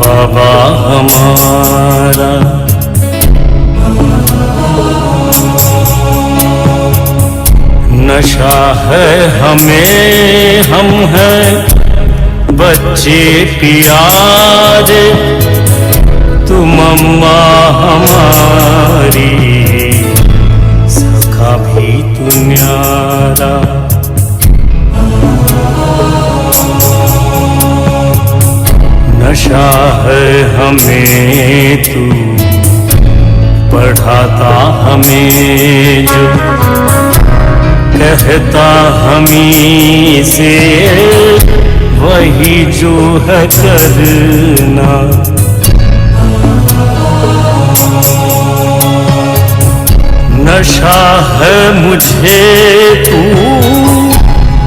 बाबा हमारा। नशा है हमें, हम हैं बच्चे प्यारे, तुम अम्मा हमारी, सखा भी तू न्यारा। नशा है हमें तू, पढ़ाता हमें जो, कहता हमी से वही जो है करना। नशा है मुझे तू,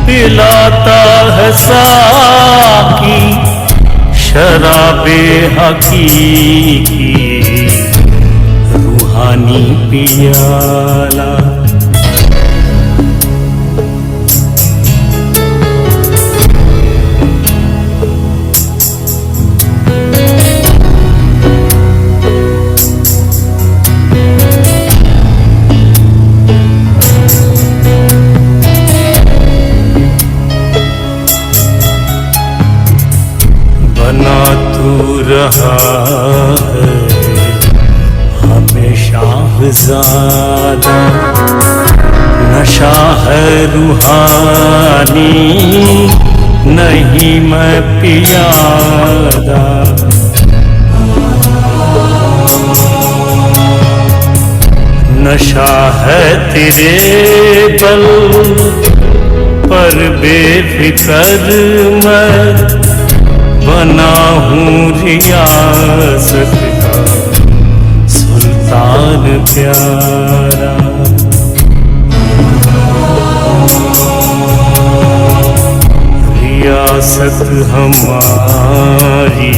पिलाता है साकी, शराबे हकीकी रूहानी पियाला। बना तू रहा है हमेशा ज़्यादा, नशा है रूहानी, नहीं मैं पियादा। नशा है तेरे बल पर बेफिकर मैं, बना हूँ रियासत का सुल्तान प्यारा। रियासत हमारी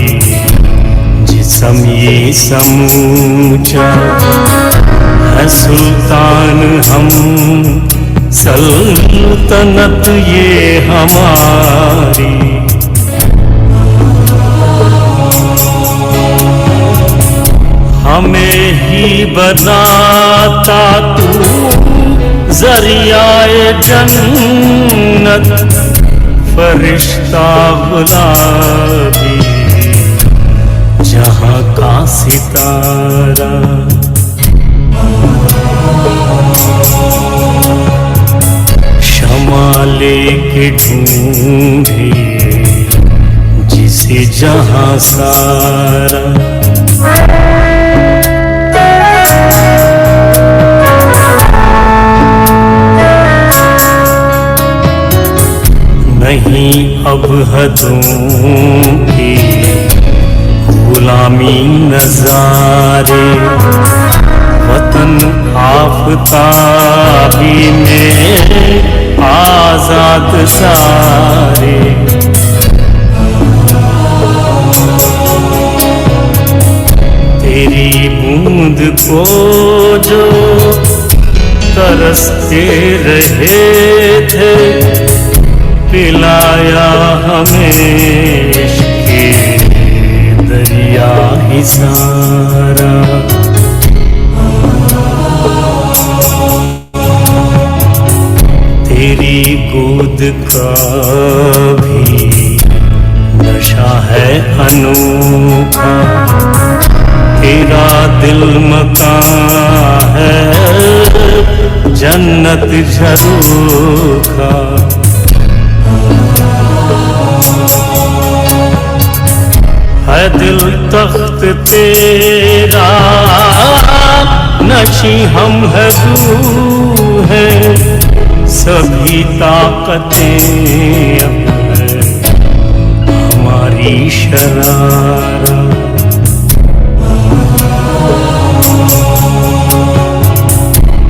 जिस्म ये समूचा है, सुल्तान हम सल्तनत ये हमारी। हमें ही बनाता तू ज़रियाए जन्नत, फरिश्ता गुलाबी जहाँ का सितारा। क्षमा लेके ढूंढे जिसे जहाँ सारा। नहीं अब हदों की गुलामी नजारे, वतन आफताबी में आजाद सारे। तेरी बूंद को जो तरसते रहे थे, पिलाया हमें इश्क़े दरिया ही सारा। तेरी गोद का भी नशा है अनोखा, तेरा दिल मकान है जन्नत झरोखा। है दिल तख्त तेरा, नशी हम है तू है, सभी ताकतें अब है हमारी शरारा।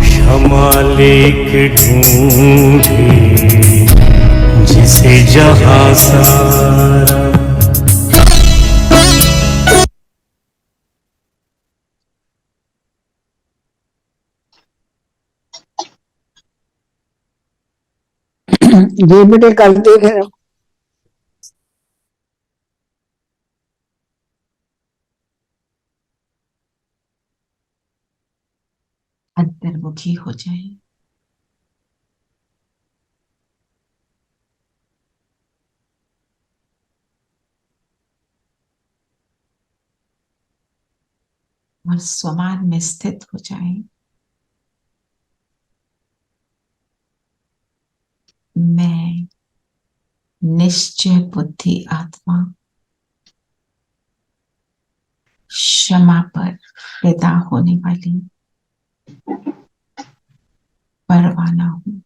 क्षमा लेके ढूंढे जिसे जहाँ सारा। ये बेटे करते हैं। अंतर्मुखी हो जाए। और स्वमान में स्थित हो जाए। मैं निश्चय बुद्धि आत्मा क्षमा पर फिदा होने वाली परवाना हूं।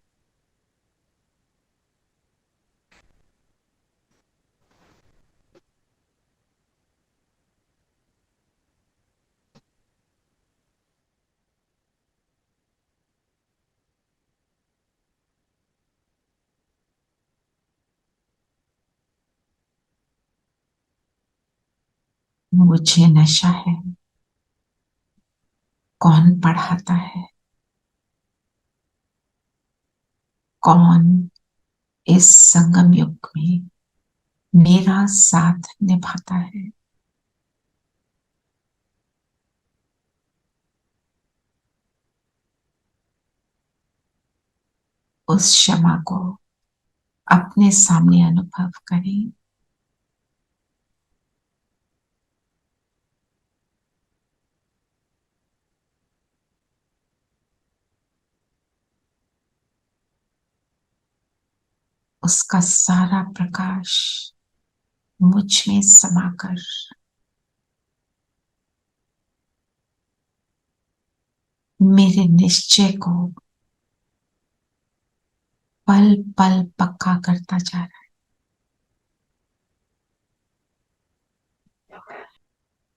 मुझे नशा है, कौन पढ़ाता है, कौन इस संगम युग में मेरा साथ निभाता है। उस क्षमा को अपने सामने अनुभव करें। उसका सारा प्रकाश मुझ में समाकर मेरे निश्चय को पल पल पक्का करता जा रहा है।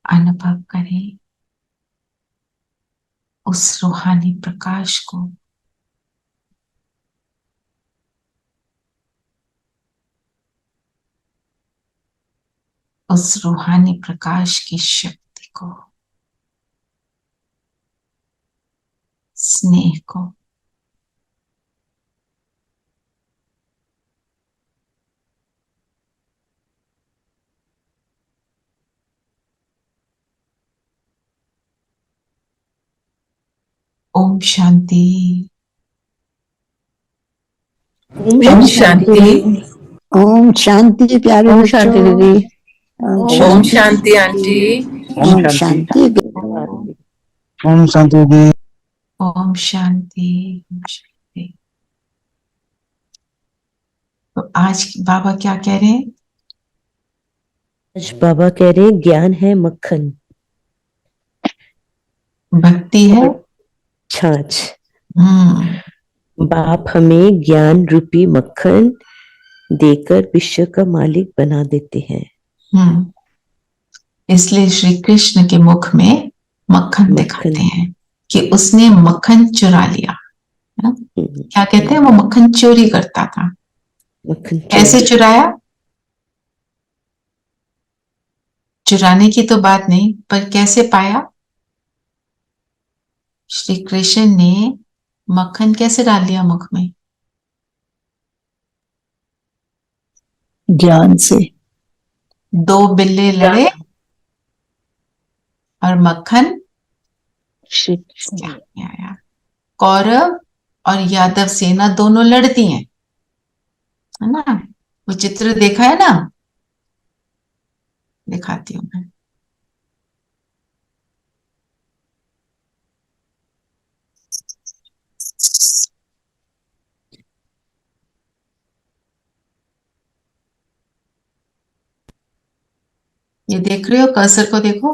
अनुभव करें उस रूहानी प्रकाश को, उस रूहानी प्रकाश की शक्ति को, स्नेह को। ओम शांति। ओम शांति। ओम शांति प्यारे ओम बच्चों। शांति दीदी। ओम ओम शांति आंटी। ओम शांति। ओम शांति दी। ओम शांति। ओम शांति। तो आज बाबा क्या कह रहे हैं? आज बाबा कह रहे हैं ज्ञान है मक्खन, भक्ति है छाछ। हम्म। बाप हमें ज्ञान रूपी मक्खन देकर विश्व का मालिक बना देते हैं। इसलिए श्री कृष्ण के मुख में मक्खन दिखाते हैं कि उसने मक्खन चुरा लिया। क्या कहते हैं? वो मक्खन चोरी करता था। मक्खन कैसे चुराया? चुराने की तो बात नहीं, पर कैसे पाया? श्री कृष्ण ने मक्खन कैसे डाल लिया मुख में? ज्ञान से। दो बिल्ले लड़े और मक्खन क्या आया? कौरव और यादव सेना दोनों लड़ती हैं, है ना? वो चित्र देखा है ना? दिखाती हूं मैं। ये देख रहे हो? कर्सर को देखो,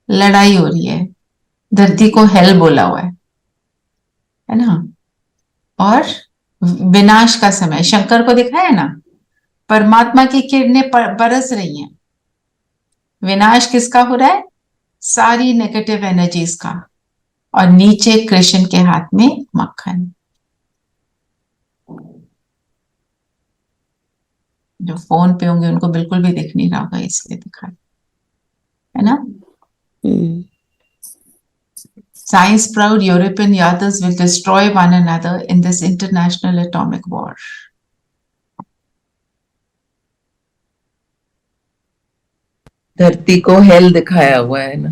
लड़ाई हो रही है। धरती को हेल बोला हुआ है ना? और विनाश का समय शंकर को दिखा है ना? परमात्मा की किरणें बरस रही हैं। विनाश किसका हो रहा है? सारी नेगेटिव एनर्जीज का। और नीचे कृष्ण के हाथ में मक्खन। जो फोन पे होंगे उनको बिल्कुल भी दिख नहीं रहा होगा, इसलिए दिखा, है ना? Science proud European Yadavs will destroy one another in this international atomic war. धरती को हेल दिखाया हुआ है ना?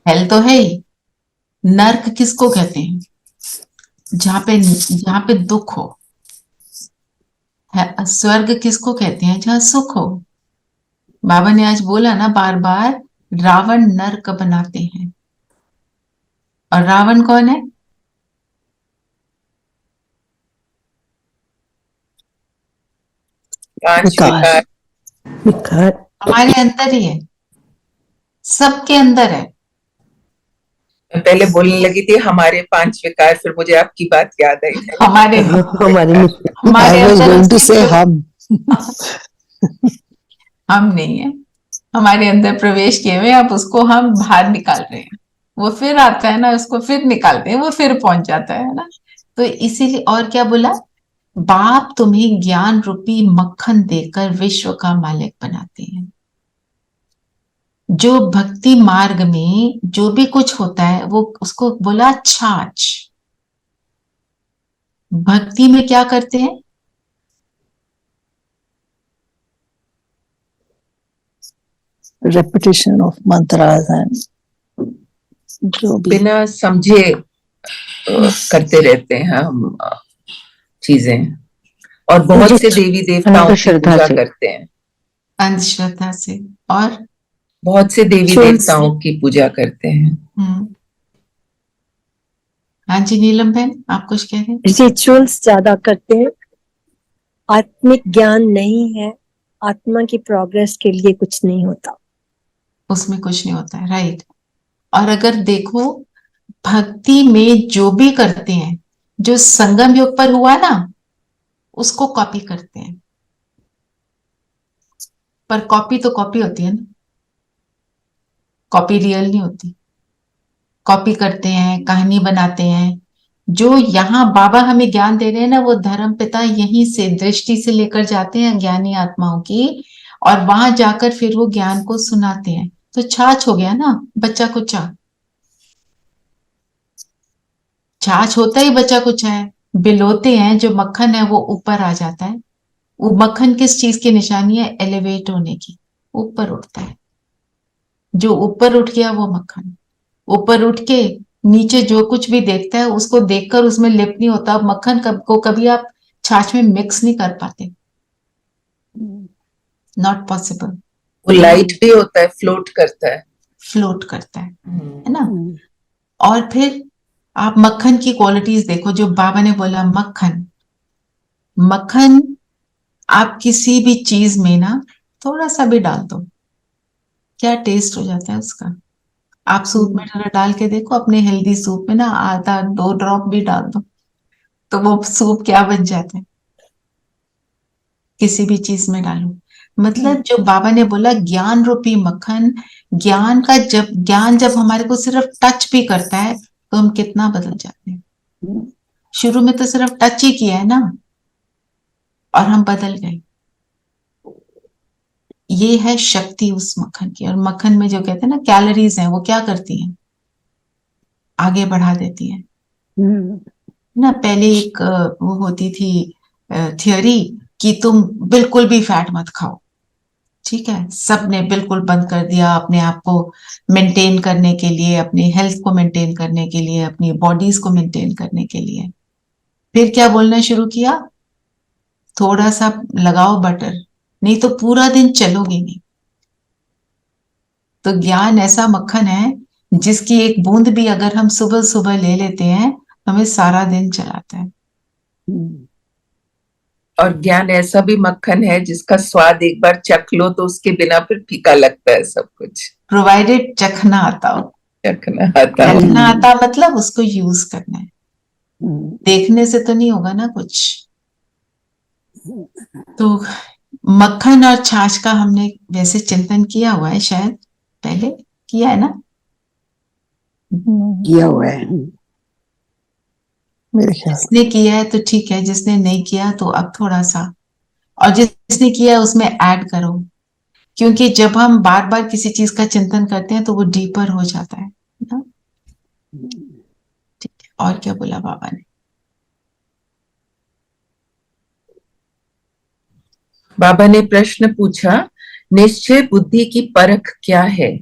हेल तो है ही, नर्क किसको कहते हैं? जहां पे दुख हो। स्वर्ग किसको कहते हैं? जहां सुख हो। बाबा ने आज बोला ना बार बार, रावण नर्क बनाते हैं। और रावण कौन है? पांच विकार। विकार। विकार। हमारे अंदर ही है, सबके अंदर है। मैं पहले बोलने लगी थी हमारे पांच विकार, फिर मुझे आपकी बात याद आई। हमारे हमारे मित्र। हमारे I was अंदर going to उसके say जो- हम. हम नहीं है, हमारे अंदर प्रवेश किए हुए, अब उसको हम बाहर निकाल रहे हैं। वो फिर आता है ना, उसको फिर निकालते हैं, वो फिर पहुंच जाता है ना। तो इसीलिए, और क्या बोला? बाप तुम्हें ज्ञान रूपी मक्खन देकर विश्व का मालिक बनाते हैं। जो भक्ति मार्ग में जो भी कुछ होता है वो उसको बोला छाछ। भक्ति में क्या करते हैं? Repetition of mantras and जो भी. बिना समझे करते रहते हैं हम चीजें, और बहुत से देवी देवताओं की श्रद्धा पूजा से। करते हैं। अंधश्रद्धा से। और बहुत से देवी देवताओं की पूजा करते हैं। हाँ जी नीलम बहन, आप कुछ कह रहे हैं? रिचुअल्स ज्यादा करते हैं। आत्मिक ज्ञान नहीं है, आत्मा की प्रोग्रेस के लिए कुछ नहीं होता। उसमें कुछ नहीं होता है, राइट। और अगर देखो भक्ति में जो भी करते हैं, जो संगम योग पर हुआ ना, उसको कॉपी करते हैं। पर कॉपी तो कॉपी होती है ना, कॉपी रियल नहीं होती। कॉपी करते हैं, कहानी बनाते हैं। जो यहाँ बाबा हमें ज्ञान दे रहे हैं ना, वो धर्म पिता यहीं से दृष्टि से लेकर जाते हैं ज्ञानी आत्माओं की, और वहां जाकर फिर वो ज्ञान को सुनाते हैं। तो छाछ हो गया ना, बच्चा कुचा। छाछ होता ही बच्चा कुचा है। बिलोते हैं, जो मक्खन है वो ऊपर आ जाता है। वो मक्खन किस चीज की निशानी है? एलिवेट होने की, ऊपर उठता है। जो ऊपर उठ गया वो मक्खन। ऊपर उठ के नीचे जो कुछ भी देखता है उसको देखकर उसमें लिप नहीं होता। अब मक्खन को कभी आप छाछ में मिक्स नहीं कर पाते, नॉट पॉसिबल। वो लाइट भी होता है, फ्लोट करता है। फ्लोट करता है ना। और फिर आप मक्खन की क्वालिटीज देखो, जो बाबा ने बोला मक्खन। मक्खन आप किसी भी चीज में ना थोड़ा सा भी डाल दो, क्या टेस्ट हो जाता है उसका। आप सूप में डाल के देखो, अपने हेल्दी सूप में ना आधा 2 ड्रॉप भी डाल दो तो वो सूप क्या बन जाता है। किसी भी चीज में डालो। मतलब जो बाबा ने बोला ज्ञान रूपी मक्खन, ज्ञान जब हमारे को सिर्फ टच भी करता है तो हम कितना बदल जाते हैं। शुरू में तो सिर्फ टच ही किया है ना, और हम बदल गए। ये है शक्ति उस मक्खन की। और मक्खन में जो कहते हैं ना कैलोरीज हैं, वो क्या करती हैं? आगे बढ़ा देती हैं ना। पहले एक वो होती थी थियोरी कि तुम बिल्कुल भी फैट मत खाओ, ठीक है। सबने बिल्कुल बंद कर दिया अपने आप को मेंटेन करने के लिए, अपनी हेल्थ को मेंटेन करने के लिए, अपनी बॉडीज को मेंटेन करने के लिए। फिर क्या बोलना शुरू किया? थोड़ा सा लगाओ बटर, नहीं तो पूरा दिन चलोगे नहीं। तो ज्ञान ऐसा मक्खन है जिसकी एक बूंद भी अगर हम सुबह सुबह ले लेते हैं, हमें सारा दिन चलाता है। और ज्ञान ऐसा भी मक्खन है जिसका स्वाद एक बार चख लो तो उसके बिना फिर फीका लगता है सब कुछ। प्रोवाइडेड चखना आता हो। चखना आता मतलब उसको यूज करना है, देखने से तो नहीं होगा ना कुछ। तो मक्खन और छाछ का हमने वैसे चिंतन किया हुआ है, शायद पहले किया है ना। किया हुआ है मेरे ख्याल। जिसने किया है तो ठीक है, जिसने नहीं किया तो अब थोड़ा सा, और जिसने किया है उसमें ऐड करो। क्योंकि जब हम बार बार किसी चीज का चिंतन करते हैं तो वो डीपर हो जाता है ना। ठीक है, और क्या बोला बाबा ने? बाबा ने प्रश्न पूछा, निश्चय बुद्धि की परख क्या है?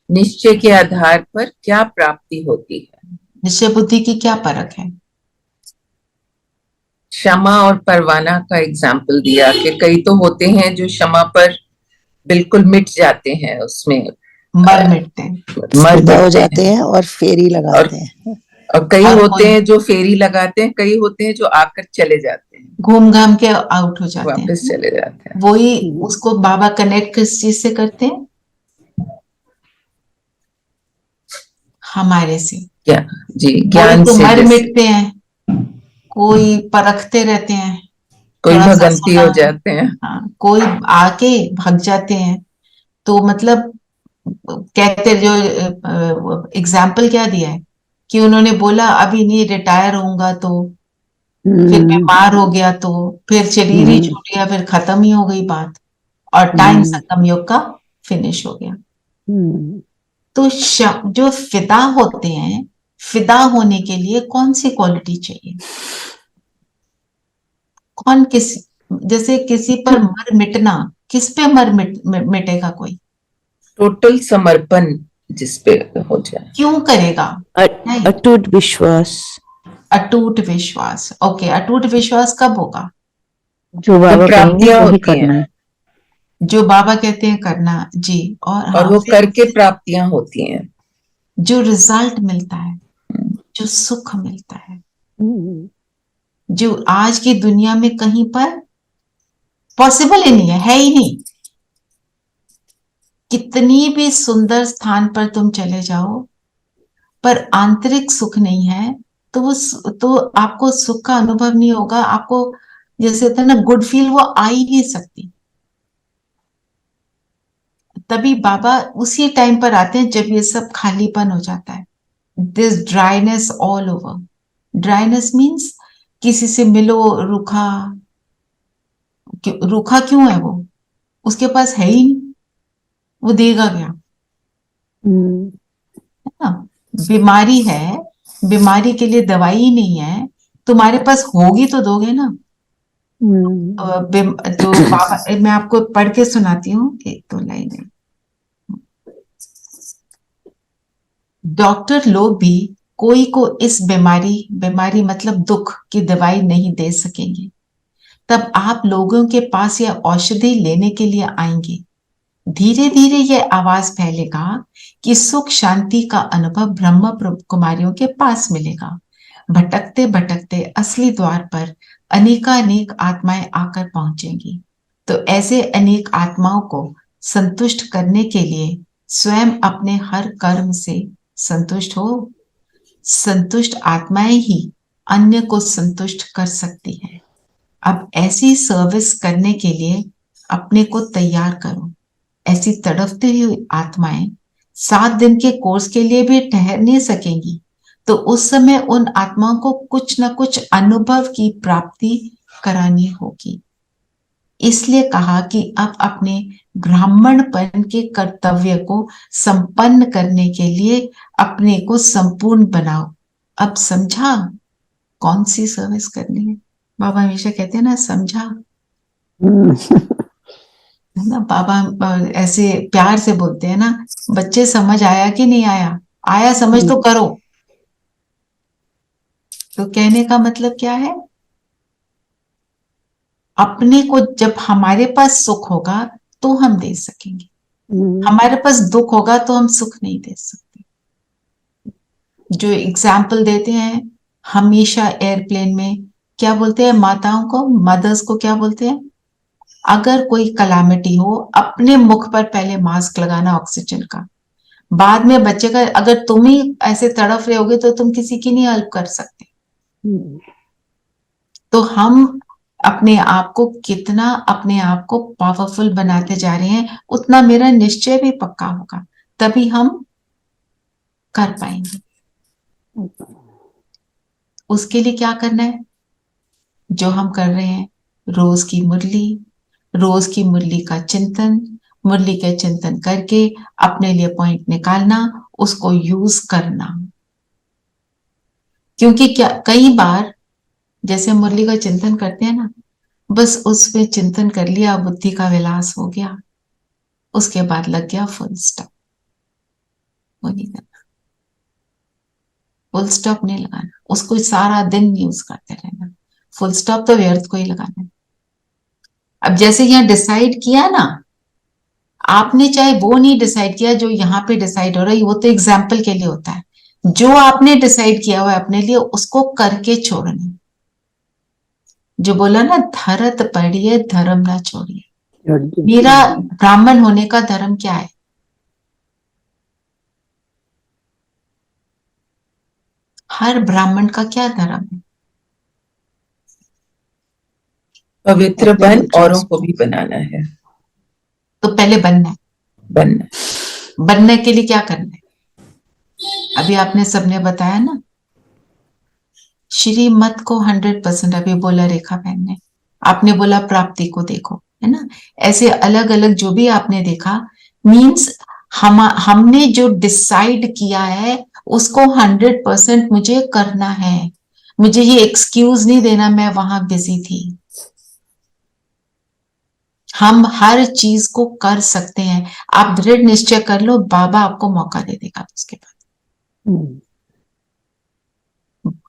निश्चय के आधार पर क्या प्राप्ति होती है? निश्चय बुद्धि की क्या परख है? क्षमा और परवाना का एग्जाम्पल दिया कि कई तो होते हैं जो क्षमा पर बिल्कुल मिट जाते हैं, उसमें मर मिटते हैं, मर फिदा हो मिटते जाते हैं। हैं और फेरी लगाते हैं। और कई और होते कोई हैं जो फेरी लगाते हैं, कई होते हैं जो आकर चले जाते हैं, घूम घाम के आउट हो जाते वापस हैं। चले जाते हैं। वही उसको बाबा कनेक्ट किस चीज से करते हैं? हमारे से। क्या जी, कोई ज्ञान तो से मर जैसे मिटते हैं, कोई परखते रहते हैं, कोई थोड़ा सा भगंती सुना, हो जाते हैं। हाँ, कोई आके भाग जाते हैं। तो मतलब कहते जो एग्जाम्पल क्या दिया है कि उन्होंने बोला अभी नहीं, रिटायर होऊंगा तो, फिर बीमार हो गया तो, फिर शरीर ही छूट गया, फिर खत्म ही हो गई बात, और टाइम संगम योग का फिनिश हो गया। तो जो फिदा होते हैं, फिदा होने के लिए कौन सी क्वालिटी चाहिए? कौन किस, जैसे किसी पर मर मिटना, किस पे मिटेगा कोई? टोटल समर्पण जिस पे हो जाए। क्यों करेगा? नहीं, अटूट विश्वास। अटूट विश्वास। ओके, अटूट विश्वास कब होगा? जो जब बाबा कहेंगे प्राप्तियां वही होती करना हैं, है। जो बाबा कहते हैं करना जी। और और हाँ, वो फिर करके प्राप्तियां होती हैं। जो रिजल्ट मिलता है, जो सुख मिलता है, जो आज की दुनिया में कहीं पर पॉसिबल ही नहीं है ही नहीं। कितनी भी सुंदर स्थान पर तुम चले जाओ, पर आंतरिक सुख नहीं है, तो तो आपको सुख का अनुभव नहीं होगा। आपको जैसे होता है ना, गुड फील, वो आ ही नहीं सकती। तभी बाबा उसी टाइम पर आते हैं जब ये सब खालीपन हो जाता है। This dryness all over. Dryness means किसी से मिलो रूखा। रूखा क्यों है वो? उसके पास है ही नहीं, वो देगा क्या? है ना? बीमारी है, बीमारी के लिए दवाई ही नहीं है, तुम्हारे पास होगी तो दोगे ना। जो बाबा, मैं आपको पढ़ के सुनाती हूँ एक दो लाइन। डॉक्टर लोग भी कोई को इस बीमारी, बीमारी मतलब दुख की दवाई नहीं दे सकेंगे। तब आप लोगों के पास यह औषधि लेने के लिए आएंगे। धीरे धीरे यह आवाज फैलेगा कि सुख शांति का अनुभव ब्रह्म कुमारियों के पास मिलेगा। भटकते भटकते असली द्वार पर अनेकानेक आत्माएं आकर पहुंचेंगी। तो ऐसे अनेक आत्माओं को संतुष्ट करने के लिए स्वयं अपने हर कर्म से संतुष्ट हो। संतुष्ट आत्माएं ही अन्य को संतुष्ट कर सकती हैं। अब ऐसी सर्विस करने के लिए अपने को तैयार करो। ऐसी तड़पती हुई आत्माएं 7 दिन के कोर्स के लिए भी ठहर नहीं सकेंगी। तो उस समय उन आत्माओं को कुछ न कुछ अनुभव की प्राप्ति करानी होगी। इसलिए कहा कि अब अपने ब्राह्मणपन के कर्तव्य को संपन्न करने के लिए अपने को संपूर्ण बनाओ। अब समझा कौन सी सर्विस करनी है? बाबा हमेशा कहते हैं ना, समझा। है ना? बाबा ऐसे प्यार से बोलते हैं ना, बच्चे समझ आया कि नहीं आया? आया समझ तो करो। तो कहने का मतलब क्या है? अपने को जब हमारे पास सुख होगा तो हम दे सकेंगे, हमारे पास दुख होगा तो हम सुख नहीं दे सकते। जो एग्जाम्पल देते हैं हमेशा एयरप्लेन में, क्या बोलते हैं माताओं को, मदर्स को क्या बोलते हैं? अगर कोई कलामिटी हो, अपने मुख पर पहले मास्क लगाना ऑक्सीजन का, बाद में बच्चे का। अगर तुम ही ऐसे तड़फ रहे होगे तो तुम किसी की नहीं हेल्प कर सकते। तो हम अपने आप को कितना, अपने आप को पावरफुल बनाते जा रहे हैं, उतना मेरा निश्चय भी पक्का होगा, तभी हम कर पाएंगे। उसके लिए क्या करना है? जो हम कर रहे हैं, रोज की मुरली, रोज की मुरली का चिंतन, मुरली के चिंतन करके अपने लिए पॉइंट निकालना, उसको यूज करना। क्योंकि क्या, कई बार जैसे मुरली का चिंतन करते हैं ना, बस उसमें चिंतन कर लिया, बुद्धि का विलास हो गया, उसके बाद लग गया फुल स्टॉप। वो नहीं करना। फुल स्टॉप नहीं लगाना, उसको सारा दिन यूज करते रहना। फुल स्टॉप तो व्यर्थ को ही लगाना है। अब जैसे यहाँ डिसाइड किया ना, आपने चाहे वो नहीं डिसाइड किया जो यहाँ पे डिसाइड हो रहा है, वो तो एग्जाम्पल के लिए होता है। जो आपने डिसाइड किया हुआ है अपने लिए, उसको करके छोड़ना। जो बोला ना, धरत पढ़िए धर्म ना छोड़िए। मेरा ब्राह्मण होने का धर्म क्या है? हर ब्राह्मण का क्या धर्म है? पवित्र बन, औरों को भी बनाना है। तो पहले बनना है। बनना, बनने के लिए क्या करना है? अभी आपने सबने बताया ना, श्रीमत को 100% अभी बोला रेखा बहन ने, आपने बोला प्राप्ति को देखो, है ना। ऐसे अलग अलग जो भी आपने देखा, मीन्स हमने जो डिसाइड किया है उसको 100% मुझे करना है। मुझे ये एक्सक्यूज नहीं देना मैं वहां बिजी थी। हम हर चीज को कर सकते हैं। आप दृढ़ निश्चय कर लो, बाबा आपको मौका दे देगा उसके बाद।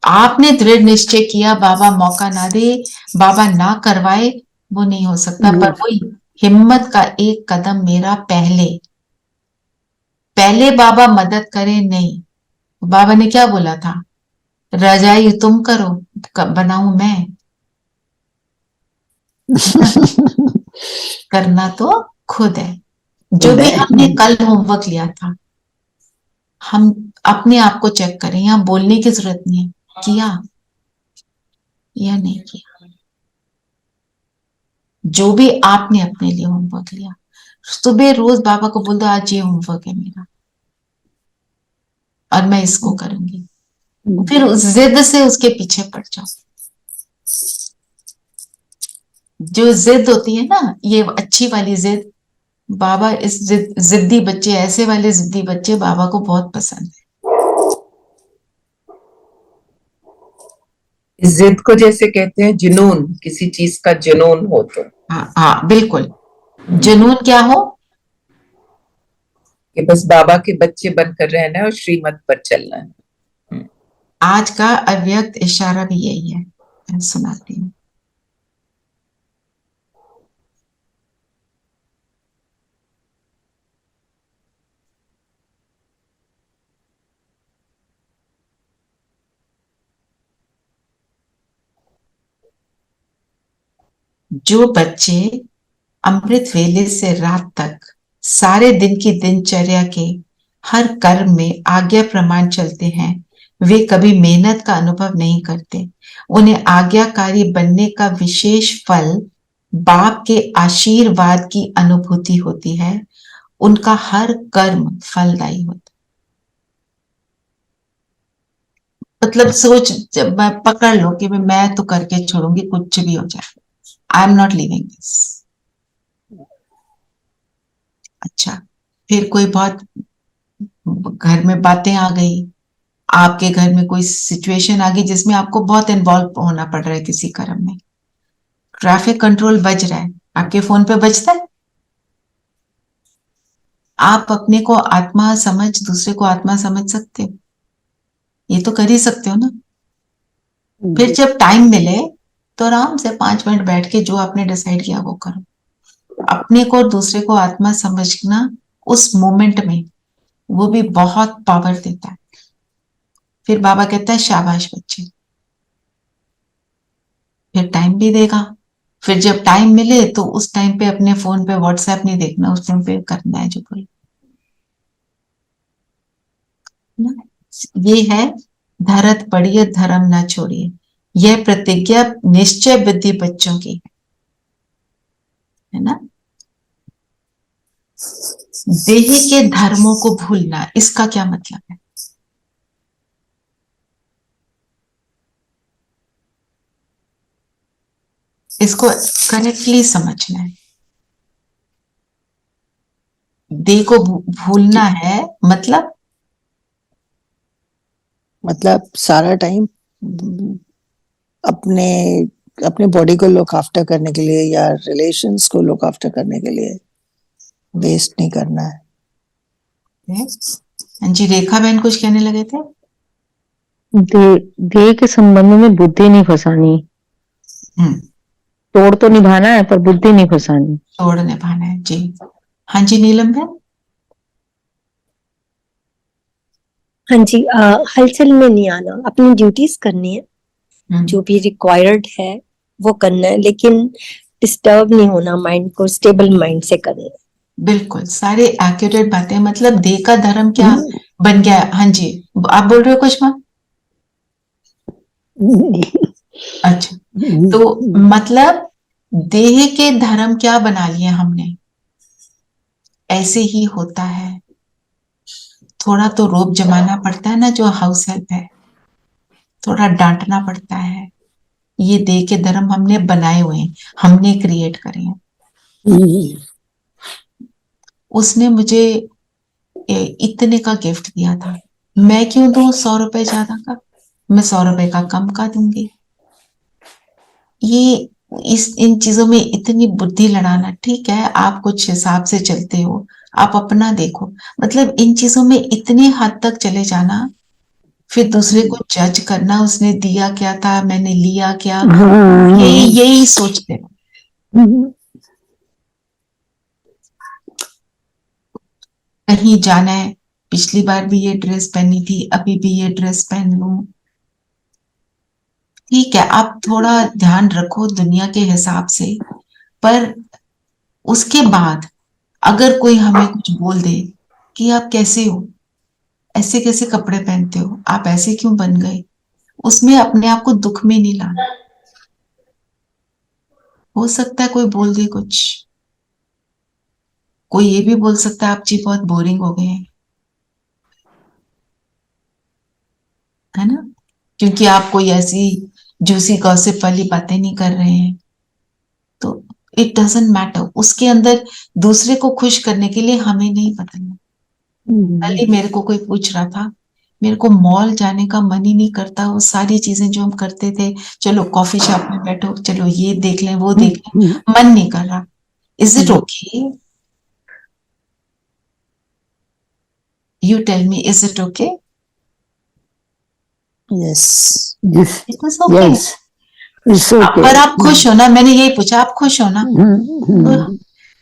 आपने दृढ़ निश्चय किया, बाबा मौका ना दे, बाबा ना करवाए, वो नहीं हो सकता। पर वही हिम्मत का एक कदम मेरा पहले बाबा मदद करे नहीं। बाबा ने क्या बोला था? रजाई तुम करो, बनाऊं मैं? करना तो खुद है। जो भी हमने कल होमवर्क लिया था, हम अपने आप को चेक करें। यहाँ बोलने की जरूरत नहीं है, किया या नहीं किया। जो भी आपने अपने लिए होमवर्क लिया, सुबह रोज बाबा को बोल दो, आज ये होमवर्क है मेरा और मैं इसको करूंगी। फिर उस जिद से उसके पीछे पड़ जाओ। जो जिद होती है ना, ये अच्छी वाली जिद, बाबा इस जिद्दी बच्चे, ऐसे वाले जिद्दी बच्चे बाबा को बहुत पसंद है। इस जिद को जैसे कहते हैं जुनून, किसी चीज का जुनून हो तो। हाँ हाँ बिल्कुल। जुनून क्या हो? कि बस बाबा के बच्चे बनकर रहना है और श्रीमत पर चलना है। आज का अव्यक्त इशारा भी यही है, मैं सुनाती हूँ। जो बच्चे अमृत वेले से रात तक सारे दिन की दिनचर्या के हर कर्म में आज्ञा प्रमाण चलते हैं, वे कभी मेहनत का अनुभव नहीं करते। उन्हें आज्ञाकारी बनने का विशेष फल बाप के आशीर्वाद की अनुभूति होती है। उनका हर कर्म फलदायी होता। मतलब सोच, जब मैं पकड़ लो कि मैं तो करके छोड़ूंगी, कुछ भी हो जाए, I am not living this. अच्छा, फिर कोई बहुत घर में बातें आ गई, आपके घर में कोई सिचुएशन आ गई जिसमें आपको बहुत इन्वॉल्व होना पड़ रहा है किसी कर्म में। ट्रैफिक कंट्रोल बज रहा है, आपके फोन पे बजता है। आप अपने को आत्मा समझ, दूसरे को आत्मा समझ सकते हो, ये तो कर ही सकते हो ना। फिर जब टाइम मिले तो आराम से 5 मिनट बैठ के जो आपने डिसाइड किया वो करो। अपने को और दूसरे को आत्मा समझना उस मोमेंट में, वो भी बहुत पावर देता है। फिर बाबा कहता है शाबाश बच्चे, फिर टाइम भी देगा। फिर जब टाइम मिले तो उस टाइम पे अपने फोन पे व्हाट्सएप नहीं देखना, उस टाइम पे करना है जो कोई। ये है धरत पढ़िए धर्म ना छोड़िए। यह प्रतिज्ञा निश्चय बुद्धि बच्चों की है ना। देह के धर्मों को भूलना, इसका क्या मतलब है? इसको करेक्टली समझना है। देह को भूलना है मतलब सारा टाइम अपने अपने बॉडी को लुक आफ्टर करने के लिए या रिलेशंस को लुक आफ्टर करने के लिए वेस्ट नहीं करना है। जी रेखा बहन कुछ कहने लगे थे। देह के संबंध में बुद्धि नहीं फंसानी, हम्म, तोड़ तो निभाना है पर बुद्धि नहीं फंसानी। तोड़ निभाना है जी। हाँ जी नीलम बहन। हाँ जी, हलचल में नहीं आना, अपनी ड्यूटीज करनी है, जो भी रिक्वायर्ड है वो करना है, लेकिन डिस्टर्ब नहीं होना, माइंड को स्टेबल माइंड से करना है। बिल्कुल सारे एक्यूरेट बातें, मतलब देह का धर्म क्या बन गया है। हाँ जी आप बोल रहे हो कुछ माँ? अच्छा, तो मतलब देह के धर्म क्या बना लिए हमने, ऐसे ही होता है। थोड़ा तो रोब जमाना पड़ता है ना, जो हाउस हेल्प है, थोड़ा डांटना पड़ता है। ये देह के धर्म हमने बनाए हुए हैं, हमने क्रिएट करे हैं। उसने मुझे इतने का गिफ्ट दिया था, मैं क्यों दूं 100 रुपए ज्यादा का, मैं 100 रुपए का कम का दूंगी। ये इन चीजों में इतनी बुद्धि लड़ाना, ठीक है आप कुछ हिसाब से चलते हो, आप अपना देखो, मतलब इन चीजों में इतनी हद तक चले जाना, फिर दूसरे को जज करना, उसने दिया क्या था मैंने लिया क्या, यही सोचते हो। कहीं जाना है, पिछली बार भी ये ड्रेस पहनी थी, अभी भी ये ड्रेस पहन लूं, ठीक है आप थोड़ा ध्यान रखो दुनिया के हिसाब से, पर उसके बाद अगर कोई हमें कुछ बोल दे कि आप कैसे हो, ऐसे कैसे कपड़े पहनते हो, आप ऐसे क्यों बन गए, उसमें अपने आप को दुख में नहीं लाना। हो सकता है कोई बोल दे कुछ, कोई ये भी बोल सकता है आप जी बहुत बोरिंग हो गए हैं, है ना, क्योंकि आप कोई ऐसी जूसी गॉसिप वाली बातें नहीं कर रहे हैं। तो इट डजंट मैटर, उसके अंदर दूसरे को खुश करने के लिए हमें नहीं बदलना। कल ही मेरे को कोई पूछ रहा था, मेरे को मॉल जाने का मन ही नहीं करता, वो सारी चीजें जो हम करते थे, चलो कॉफी शॉप में बैठो, चलो ये देख लें वो देख लें, मन नहीं कर रहा। Is it okay? You tell me, is it okay? Yes it is okay. पर आप खुश हो ना, मैंने यही पूछा, आप खुश हो ना?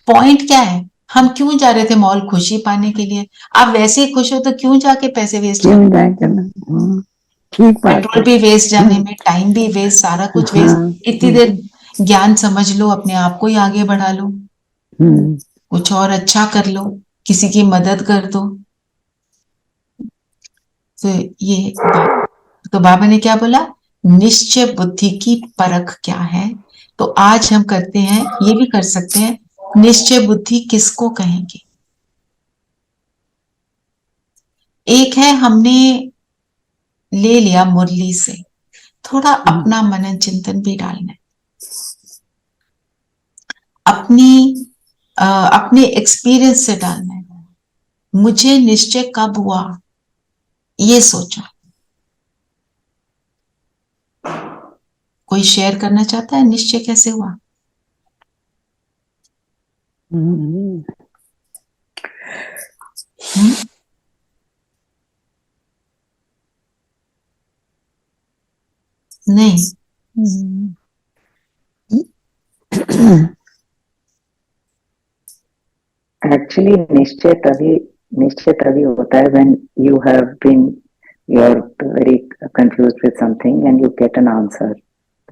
पॉइंट क्या है, हम क्यों जा रहे थे मॉल, खुशी पाने के लिए। आप वैसे ही खुश हो तो क्यों जाके पैसे वेस्ट पेट्रोल भी वेस्ट जाने में, टाइम भी वेस्ट, सारा कुछ वेस्ट। इतनी देर ज्ञान समझ लो, अपने आप को ही आगे बढ़ा लो, कुछ और अच्छा कर लो, किसी की मदद कर दो। तो ये तो बाबा ने क्या बोला, निश्चय बुद्धि की परख क्या है। तो आज हम करते हैं, ये भी कर सकते हैं, निश्चय बुद्धि किसको कहेंगे। एक है हमने ले लिया मुरली से, थोड़ा अपना मनन चिंतन भी डालना है, अपने एक्सपीरियंस से डालना है। मुझे निश्चय कब हुआ ये सोचो। कोई शेयर करना चाहता है निश्चय कैसे हुआ? नहीं। एक्चुअली निश्चय तभी होता है when you have been you're very confused with something and you get an answer,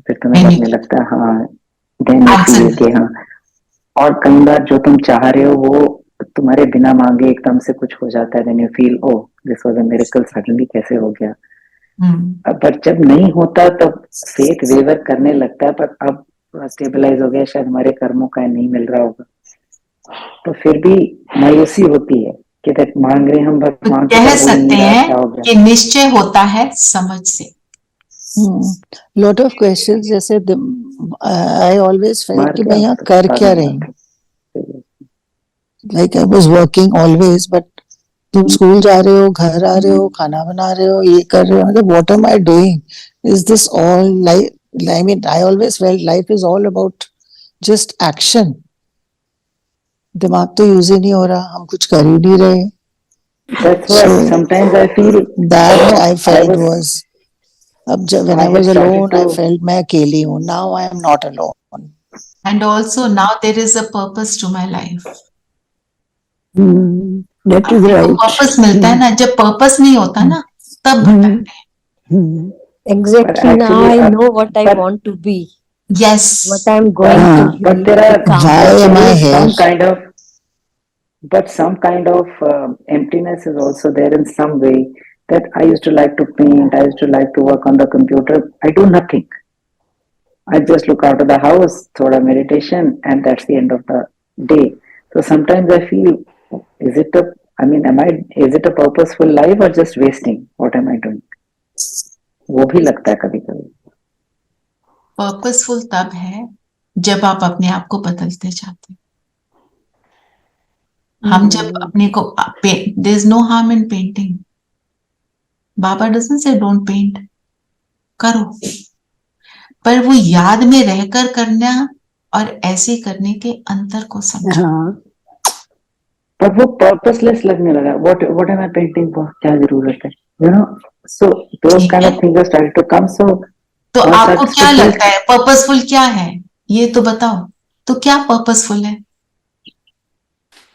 फिर तुम्हें लगने लगता है हाँ, then you feel कि हाँ। और कई बार जो तुम चाह रहे हो वो तुम्हारे बिना मांगे एकदम से कुछ हो जाता है, then you feel oh this was a miracle, suddenly कैसे हो गया। पर जब नहीं होता तब फेथ वेवर करने लगता है, पर अब स्टेबलाइज हो गया, शायद हमारे कर्मों का नहीं मिल रहा होगा, तो फिर भी मायूसी होती है कि तक मांग रहे हम भगवान, कह सकते हैं कि निश्चय होता है समझ से। लॉट ऑफ क्वेश्चंस, जैसे आई ऑलवेज फेल्ट कि मैं यहाँ कर क्या रही हूँ, like I was working always, but तुम स्कूल जा रहे हो, घर आ रहे हो, खाना बना रहे हो, ये कर रहे हो, मतलब what am I doing, is this all life? I mean I always felt life is all about just action. दिमाग तो यूज ही नहीं हो रहा, हम कुछ कर ही नहीं रहे। That's what sometimes I feel that I felt was अब जब when I was alone, I felt मैं अकेली हूँ. Now I am not alone. And also now there is a purpose to my life. That is right. Purpose मिलता है ना, जब purpose नहीं होता ना तब भटकते हैं. Exactly. Now I know what I want to be. Yes. What I am going to be. But there are Why am I here? some kind of emptiness is also there in some way. That I used to like to paint, I used to like to work on the computer. I do nothing. I just look out of the house, thoda meditation, and that's the end of the day. So sometimes I feel, is it a purposeful life or just wasting? What am I doing? वो भी लगता है कभी कभी. Purposeful तब है जब आप अपने आप को बदलते जाते. हम जब अपने को, there is no harm in painting. बाबा डजंट से डोंट पेंट, करो, पर वो याद में रहकर करना और ऐसे करने के अंतर को समझो. पर वो पर्पसलेस लगने लगा. What am I painting for, क्या जरूरत है, you know. So those kind of things started to come. So तो आपको क्या लगता है पर्पसफुल क्या है, ये तो बताओ. तो क्या पर्पसफुल है?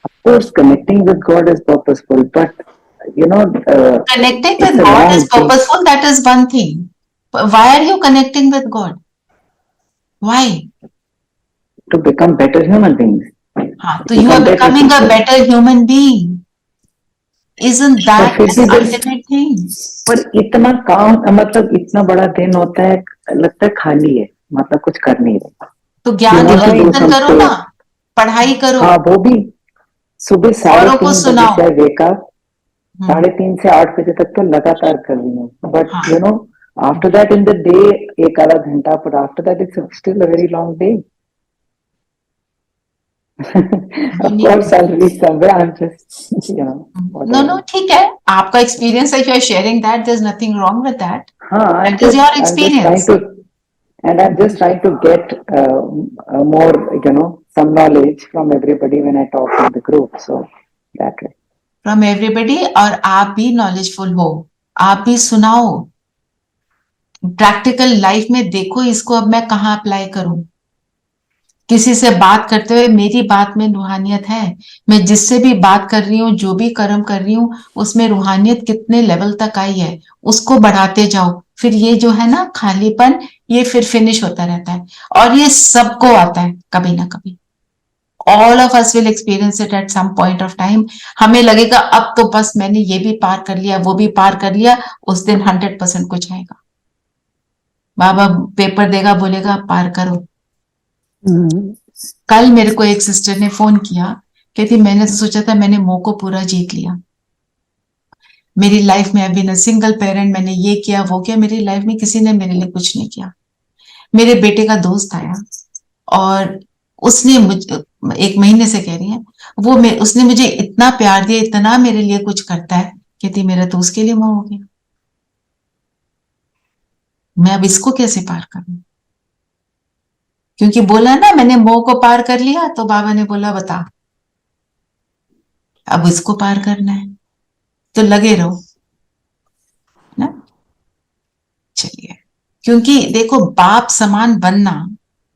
Of course, connecting with God is purposeful, but connecting with God is purposeful. That is one thing. Why are you connecting with God? Why? To become better human beings. So you are becoming a better human being. Isn't that the ultimate thing? पर इतना काम, मतलब इतना बड़ा दिन होता है, लगता है खाली है, मतलब कुछ कर नहीं रहे. तो ज्ञान का कीर्तन करो ना, पढ़ाई करो. हाँ, वो भी सुबह 3:30 बजे से वेक अप, 3:30 से 8 बजे तक तो लगातार कर रही हूँ. But after that in the day एक आधा घंटा, but after that it's still a very long day. Of course I'll reach somewhere. I'm just no, ठीक है, आपका एक्सपीरियंस है, you are sharing that, there's nothing wrong with that. That is your experience. I'm just trying to get more, some knowledge from everybody when I talk in the group. So that way. From everybody, और आप भी knowledgeful हो, आप भी सुनाओ. Practical life में देखो इसको, अब मैं कहाँ अप्लाई करूं. किसी से बात करते हुए मेरी बात में रूहानियत है, मैं जिससे भी बात कर रही हूँ, जो भी कर्म कर रही हूँ, उसमें रूहानियत कितने लेवल तक आई है, उसको बढ़ाते जाओ. फिर ये जो है ना खालीपन, ये फिर फिनिश होता रहता है. और ये सबको आता है कभी ना कभी. All of us will experience it at some point of time. हमें लगेगा अब तो बस मैंने ये भी पार कर लिया, वो भी पार कर लिया, उस दिन 100% कुछ आएगा. बाबा पेपर देगा, बोलेगा पार करो. कल मेरे को एक सिस्टर ने फोन किया, कहती मैंने सोचा था मैंने मोह को पूरा जीत लिया, मेरी लाइफ में अभी न सिंगल पेरेंट, मैंने ये किया वो किया, मेरी लाइफ में किसी ने मेरे लिए कुछ नहीं किया. मेरे बेटे का दोस्त आया और उसने मुझे 1 महीने से कह रही है वो, उसने मुझे इतना प्यार दिया, इतना मेरे लिए कुछ करता है, कहती मेरा तो उसके लिए मोह हो गया, मैं अब इसको कैसे पार करूं. क्योंकि बोला ना मैंने मोह को पार कर लिया, तो बाबा ने बोला बता अब इसको पार करना है, तो लगे रहो ना. चलिए, क्योंकि देखो बाप समान बनना,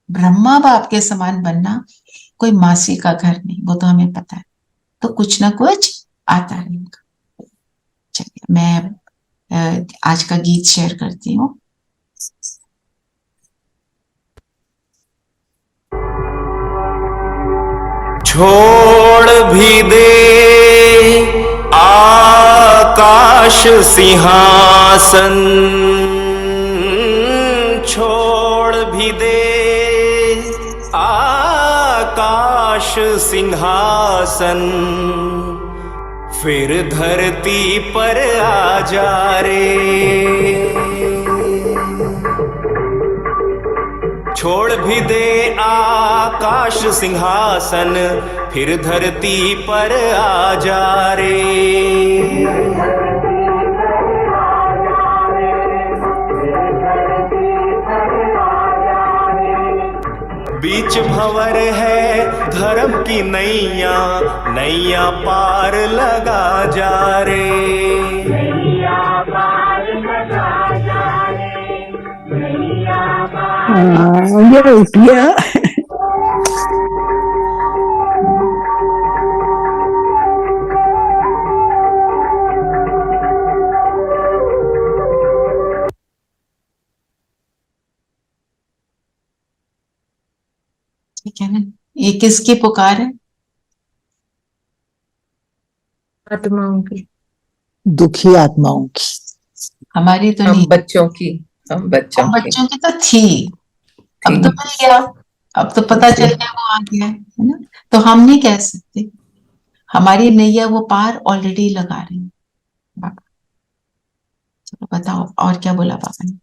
ब्रह्मा बाप के समान बनना कोई मासी का घर नहीं, वो तो हमें पता है. तो कुछ ना कुछ आता रहेगा. चलिए, मैं आज का गीत शेयर करती हूँ. छोड़ भी दे आकाश सिंहासन, छोड़ भी दे आकाश सिंहासन, फिर धरती पर आ जा रे. छोड़ भी दे आकाश सिंहासन, फिर धरती पर आ जा रे. बीच भंवर है धर्म की नैया, नैया पार लगा जा रे. नैया पार लगा जा रे. ये उठ गया। ठीक है ना? ये किसकी पुकार है? आत्माओं की। दुखी आत्माओं की। हमारी तो हम नहीं। बच्चों की, हम बच्चों हम की बच्चों की तो थी, अब तो थी। मिल गया, अब तो पता चल गया वो आ गया है ना? तो हम नहीं कह सकते, हमारी नैया वो पार ऑलरेडी लगा रही है बाबा। चलो बताओ और क्या बोला बाबा ने?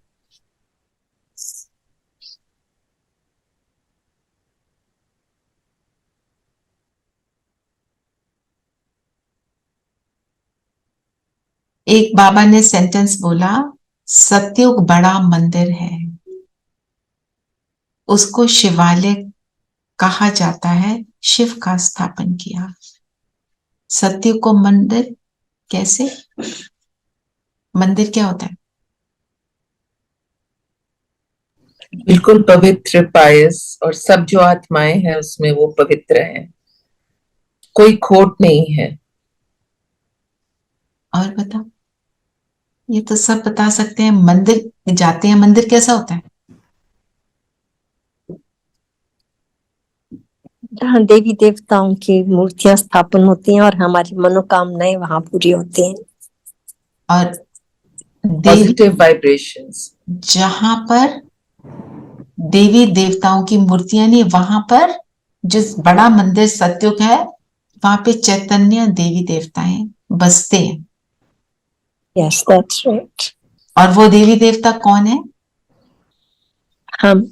एक बाबा ने सेंटेंस बोला, सतयुग बड़ा मंदिर है, उसको शिवालय कहा जाता है, शिव का स्थापन किया। सतयुग को मंदिर कैसे? मंदिर क्या होता है? बिल्कुल पवित्र, पायस, और सब जो आत्माएं हैं उसमें वो पवित्र हैं, कोई खोट नहीं है। और बताओ, ये तो सब बता सकते हैं। मंदिर जाते हैं, मंदिर कैसा होता है? जहाँ देवी देवताओं की मूर्तियां स्थापन होती हैं और हमारी मनोकामनाएं वहां पूरी होती हैं। और देवी, पॉजिटिव वाइब्रेशंस। जहां पर देवी देवताओं की मूर्तियां नहीं, वहां पर जिस बड़ा मंदिर सतयुग है, वहां पे चैतन्य देवी देवताएं बसते हैं। Yes, that's right. और वो देवी देवता कौन है? हम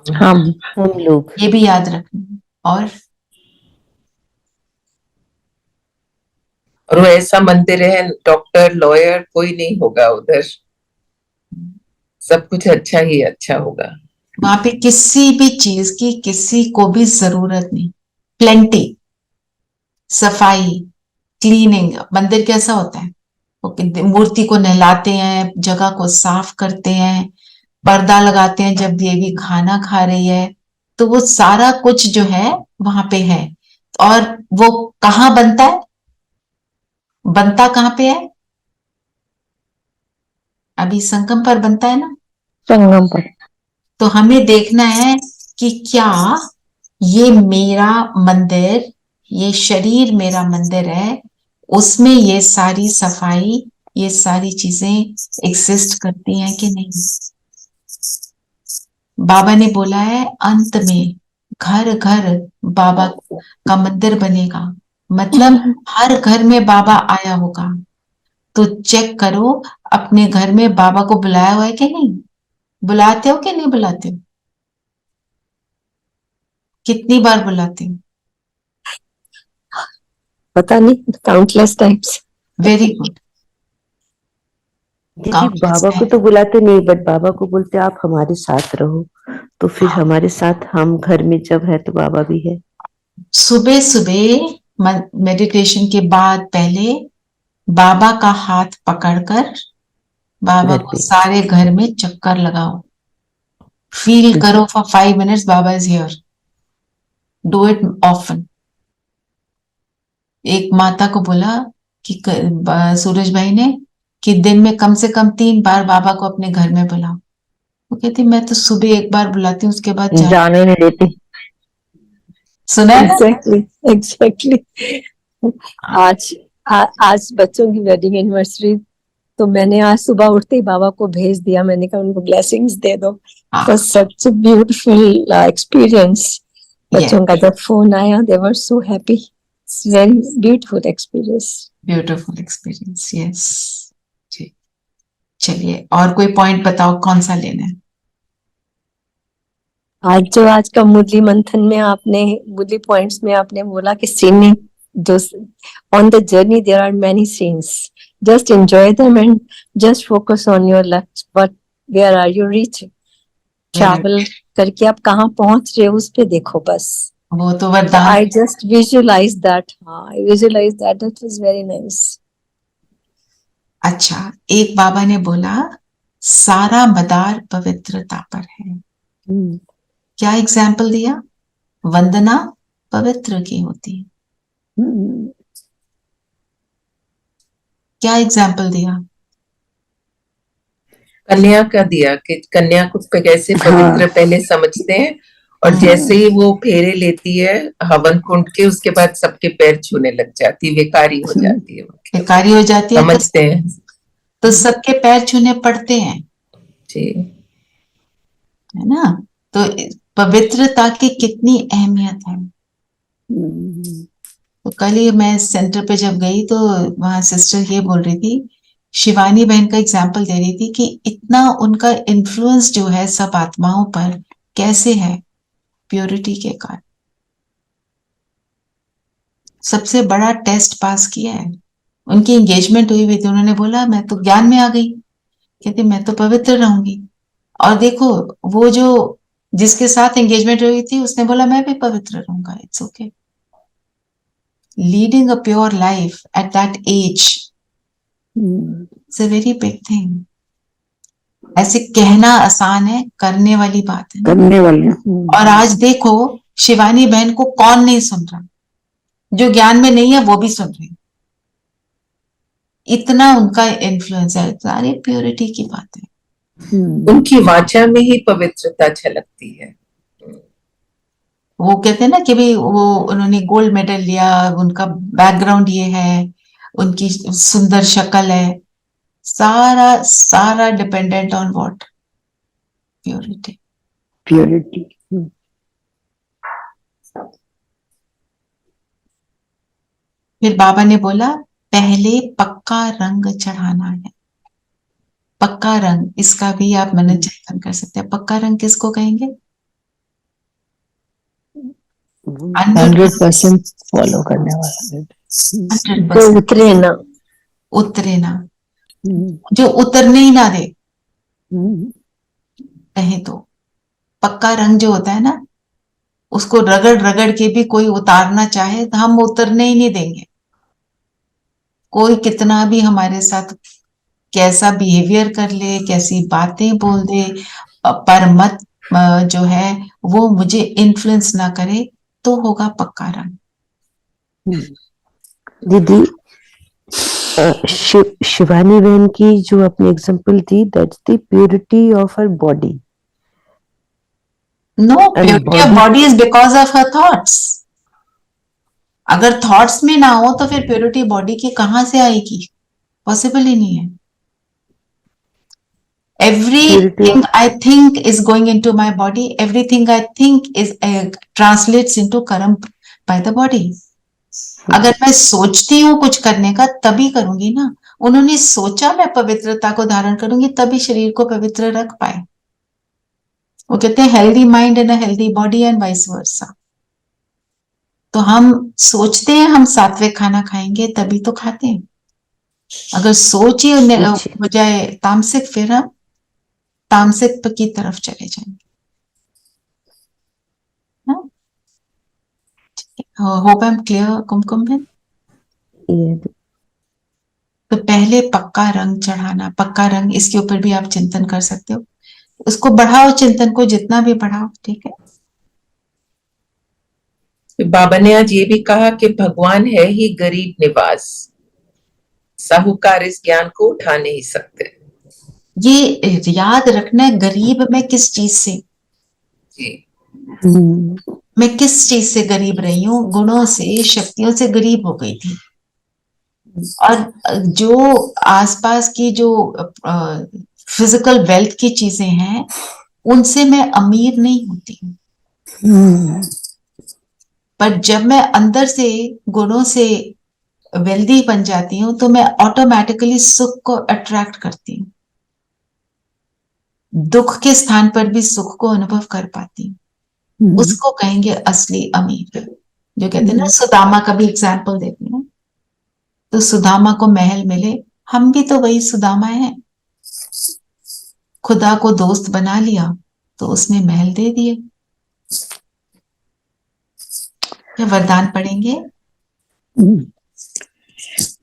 हम लोग। ये भी याद रखना। और वो ऐसा मंदिर है, डॉक्टर लॉयर कोई नहीं होगा उधर, सब कुछ अच्छा ही अच्छा होगा। वहां पे किसी भी चीज की किसी को भी जरूरत नहीं, प्लेंटी, सफाई, क्लीनिंग। मंदिर कैसा होता है? मूर्ति को नहलाते हैं, जगह को साफ करते हैं, पर्दा लगाते हैं जब देवी खाना खा रही है, तो वो सारा कुछ जो है वहां पे है। और वो कहाँ बनता है? बनता कहाँ पे है? अभी संगम पर बनता है ना? संगम पर। तो हमें देखना है कि क्या ये मेरा मंदिर, ये शरीर मेरा मंदिर है, उसमें ये सारी सफाई, ये सारी चीजें एग्जिस्ट करती हैं कि नहीं? बाबा ने बोला है अंत में घर घर बाबा का मंदिर बनेगा, मतलब हर घर में बाबा आया होगा। तो चेक करो अपने घर में बाबा को बुलाया हुआ है कि नहीं? बुलाते हो कि नहीं बुलाते हो? कितनी बार बुलाते हो? पता नहीं, काउंटलेस टाइम्स। Very good. दीदी बाबा को तो बुलाते नहीं, बट बाबा को बोलते आप हमारे साथ रहो, तो फिर हमारे साथ हम घर में जब है तो बाबा भी है। सुबह सुबह मेडिटेशन के बाद पहले बाबा का हाथ पकड़कर बाबा घर को पे सारे घर में चक्कर लगाओ, फील करो for 5 minutes Baba is here, do it often. एक माता को बोला कि सूरज भाई ने कि दिन में कम से कम 3 बार बाबा को अपने घर में बुलाओ। वो कहती मैं तो सुबह 1 बार बुलाती हूँ, उसके बाद जाने नहीं देती। सुना है ना? एग्जैक्टली। आज बच्चों की वेडिंग एनिवर्सरी, तो मैंने आज सुबह उठते ही बाबा को भेज दिया, मैंने कहा उनको ब्लेसिंग्स दे दो। Such beautiful experience. बच्चों का जब फोन आया, they were so happy. It's very beautiful experience. Beautiful experience, yes ji. चलिए और कोई पॉइंट बताओ, कौन सा लेना है? आज का मुरली मंथन में आपने, मुरली पॉइंट्स में आपने बोला कि सीनिंग, जो on the journey there are many scenes, just enjoy them and just focus on your life, but where are you reaching? travel करके आप कहाँ पहुंच रहे हो उस पे देखो बस। वो तो वरदान। I just visualize that. I visualize that. That was very nice. अच्छा, एक बाबा ने बोला सारा मदार पवित्रता पर है। क्या एग्जाम्पल दिया? वंदना पवित्र की होती है। क्या एग्जाम्पल दिया? कन्या का दिया कि कन्या को कैसे पवित्र पहले समझते हैं, और जैसे ही वो फेरे लेती है हवन कुंड के, उसके बाद सबके पैर छूने लग जाती है, बेकारी हो जाती है, बेकारी हो जाती है, समझते हैं तो सबके पैर छूने पड़ते हैं जी, है ना। तो पवित्रता की कितनी अहमियत है। तो कल ही मैं सेंटर पे जब गई तो वहां सिस्टर ये बोल रही थी, शिवानी बहन का एग्जाम्पल दे रही थी कि इतना उनका इन्फ्लुएंस जो है सब आत्माओं पर कैसे है, प्योरिटी के कारण। सबसे बड़ा टेस्ट पास किया है। उनकी एंगेजमेंट हुई थी, उन्होंने बोला मैं तो ज्ञान में आ गई, कहती मैं तो पवित्र रहूंगी। और देखो वो जो जिसके साथ एंगेजमेंट हुई थी उसने बोला मैं भी पवित्र रहूंगा, it's okay. Leading a pure life at that age it's a very big thing. ऐसे कहना आसान है, करने वाली बात है, करने वाले। और आज देखो शिवानी बहन को कौन नहीं सुन रहा, जो ज्ञान में नहीं है वो भी सुन रहे, इतना उनका इन्फ्लुएंस है। सारी प्योरिटी की बात है। उनकी वाचा में ही पवित्रता झलकती है। वो कहते हैं ना कि भाई वो उन्होंने गोल्ड मेडल लिया, उनका बैकग्राउंड ये है, उनकी सुंदर शक्ल है, सारा सारा dependent on what? Purity. Purity. फिर बाबा ने बोला पहले पक्का रंग चढ़ाना है। पक्का रंग, इसका भी आप मन चिंतन कर सकते हैं। पक्का रंग किसको कहेंगे? 100% फॉलो करने वाला। 100% उतरे ना, उतरे ना, जो उतरने ही ना दे कहीं। तो पक्का रंग जो होता है ना, उसको रगड़ रगड़ के भी कोई उतारना चाहे तो हम उतरने ही नहीं देंगे। कोई कितना भी हमारे साथ कैसा बिहेवियर कर ले, कैसी बातें बोल दे, पर मत जो है वो मुझे इन्फ्लुएंस ना करे, तो होगा पक्का रंग। दीदी शिवानी बहन की जो अपनी एग्जांपल दी, that's the purity of her body. No, purity of body is because of her thoughts. अगर थॉट्स में ना हो तो फिर प्योरिटी बॉडी की कहां से आएगी? पॉसिबल ही नहीं है। Everything I think is going into my body. Everything I think is translates into karma by the body. अगर मैं सोचती हूँ कुछ करने का तभी करूंगी ना। उन्होंने सोचा मैं पवित्रता को धारण करूंगी तभी शरीर को पवित्र रख पाए। वो कहते हैं healthy mind and healthy body and vice versa. तो हम सोचते हैं हम सात्विक खाना खाएंगे तभी तो खाते हैं। अगर सोच ही हो जाए तामसिक, फिर हम तामसिक की तरफ चले जाएंगे। होप आई एम क्लियर कुमकुम है। तो पहले पक्का रंग चढ़ाना, पक्का रंग, इसके ऊपर भी आप चिंतन कर सकते हो। उसको बढ़ाओ, चिंतन को जितना भी बढ़ाओ, ठीक है। बाबा ने आज ये भी कहा कि भगवान है ही गरीब निवास, साहूकार इस ज्ञान को उठा नहीं सकते। ये याद रखना है, गरीब मैं किस चीज से जी, मैं किस चीज से गरीब रही हूँ? गुणों से, शक्तियों से गरीब हो गई थी। और जो आसपास की जो फिजिकल वेल्थ की चीजें हैं उनसे मैं अमीर नहीं होती हूँ। पर जब मैं अंदर से गुणों से वेल्दी बन जाती हूँ तो मैं ऑटोमेटिकली सुख को अट्रैक्ट करती हूँ। दुख के स्थान पर भी सुख को अनुभव कर पाती हूँ। उसको कहेंगे असली अमीर। जो कहते हैं ना, सुदामा का भी एग्जाम्पल देती हूँ। तो सुदामा को महल मिले, हम भी तो वही सुदामा हैं। खुदा को दोस्त बना लिया तो उसने महल दे दिए। क्या वरदान पढ़ेंगे?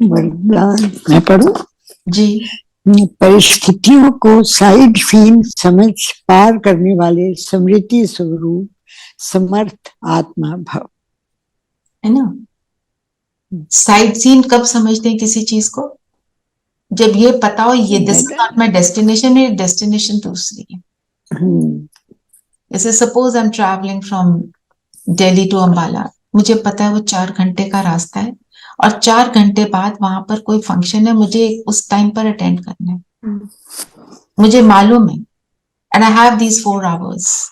वरदान मैं पढ़ूं? जी। परिस्थितियों को साइड सीन समझ पार करने वाले स्मृति स्वरूप समर्थ आत्मा भव, है ना। साइड सीन कब समझते हैं किसी चीज को? जब ये पता हो ये this is not my destination, मेरी डेस्टिनेशन दूसरी है। जैसे suppose I am travelling from Delhi to Ambala, मुझे पता है वो 4 घंटे का रास्ता है और 4 घंटे बाद वहां पर कोई फंक्शन है, मुझे उस टाइम पर अटेंड करना है, मुझे मालूम है, and I have these 4 hours.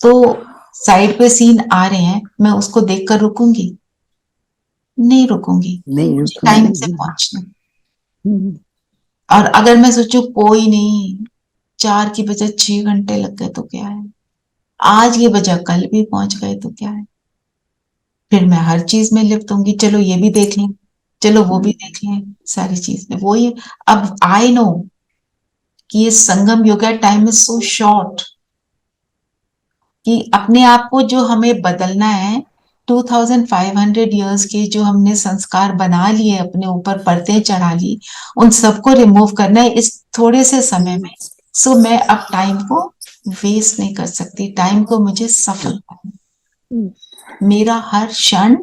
तो साइड पे सीन आ रहे हैं, मैं उसको देखकर रुकूंगी? नहीं रुकूंगी, टाइम से पहुंचना। और अगर मैं सोचूं कोई नहीं, 4 की बजाय 6 घंटे लग गए तो क्या है, आज की बजाय कल भी पहुंच गए तो क्या है, फिर मैं हर चीज में लिप्त होंगी, चलो ये भी देख लें, चलो वो भी देख लें, सारी चीज में वो ही। अब आई नो कि ये संगम युग है, टाइम इज सो शॉर्ट कि अपने आप को जो हमें बदलना है, 2500 इयर्स के जो हमने संस्कार बना लिए, अपने ऊपर परतें चढ़ा ली, उन सबको रिमूव करना है इस थोड़े से समय में। सो मैं अब टाइम को वेस्ट नहीं कर सकती, टाइम को मुझे सफल करना, मेरा हर क्षण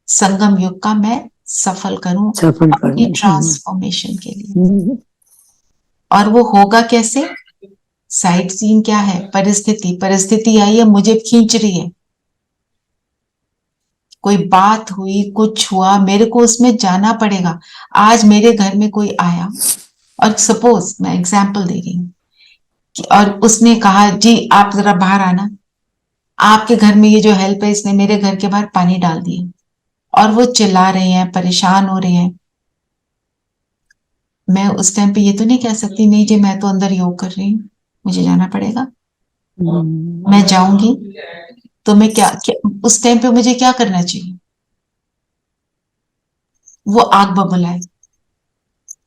संगम युग का मैं सफल करूं अपनी ट्रांसफॉर्मेशन के लिए। और वो होगा कैसे? साइड सीन क्या है? परिस्थिति, परिस्थिति आई है, मुझे खींच रही है, कोई बात हुई, कुछ हुआ, मेरे को उसमें जाना पड़ेगा। आज मेरे घर में कोई आया और सपोज मैं एग्जांपल दे रही हूँ और उसने कहा जी आप जरा बाहर आना, आपके घर में ये जो हेल्प है इसने मेरे घर के बाहर पानी डाल दिया, और वो चिल्ला रहे हैं, परेशान हो रहे हैं। मैं उस टाइम पे ये तो नहीं कह सकती नहीं जी मैं तो अंदर योग कर रही हूँ, मुझे जाना पड़ेगा। मैं जाऊंगी तो मैं क्या उस टाइम पे मुझे क्या करना चाहिए? वो आग बबुलाए,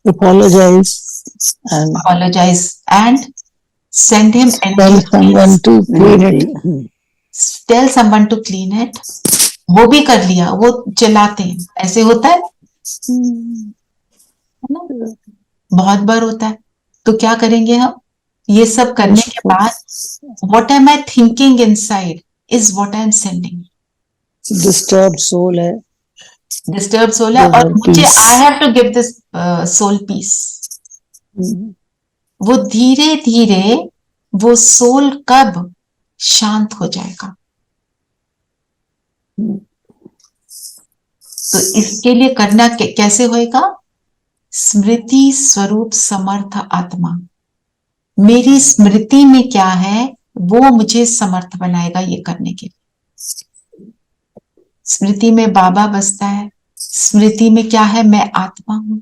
Apologize and apologize and send him tell someone to clean it. tell someone to clean it। वो भी कर लिया, वो चिल्लाते हैं, ऐसे होता है ना, बहुत बार होता है। तो क्या करेंगे हम? ये सब करने के बाद what am I thinking inside is what I am sending। Disturbed soul है, डिस्टर्ब सोल है और मुझे I have to give this soul peace. वो धीरे धीरे वो सोल कब शांत हो जाएगा? तो इसके लिए करना कैसे होएगा? स्मृति स्वरूप समर्थ आत्मा, मेरी स्मृति में क्या है वो मुझे समर्थ बनाएगा ये करने के लिए। स्मृति में बाबा बसता है, स्मृति में क्या है, मैं आत्मा हूं।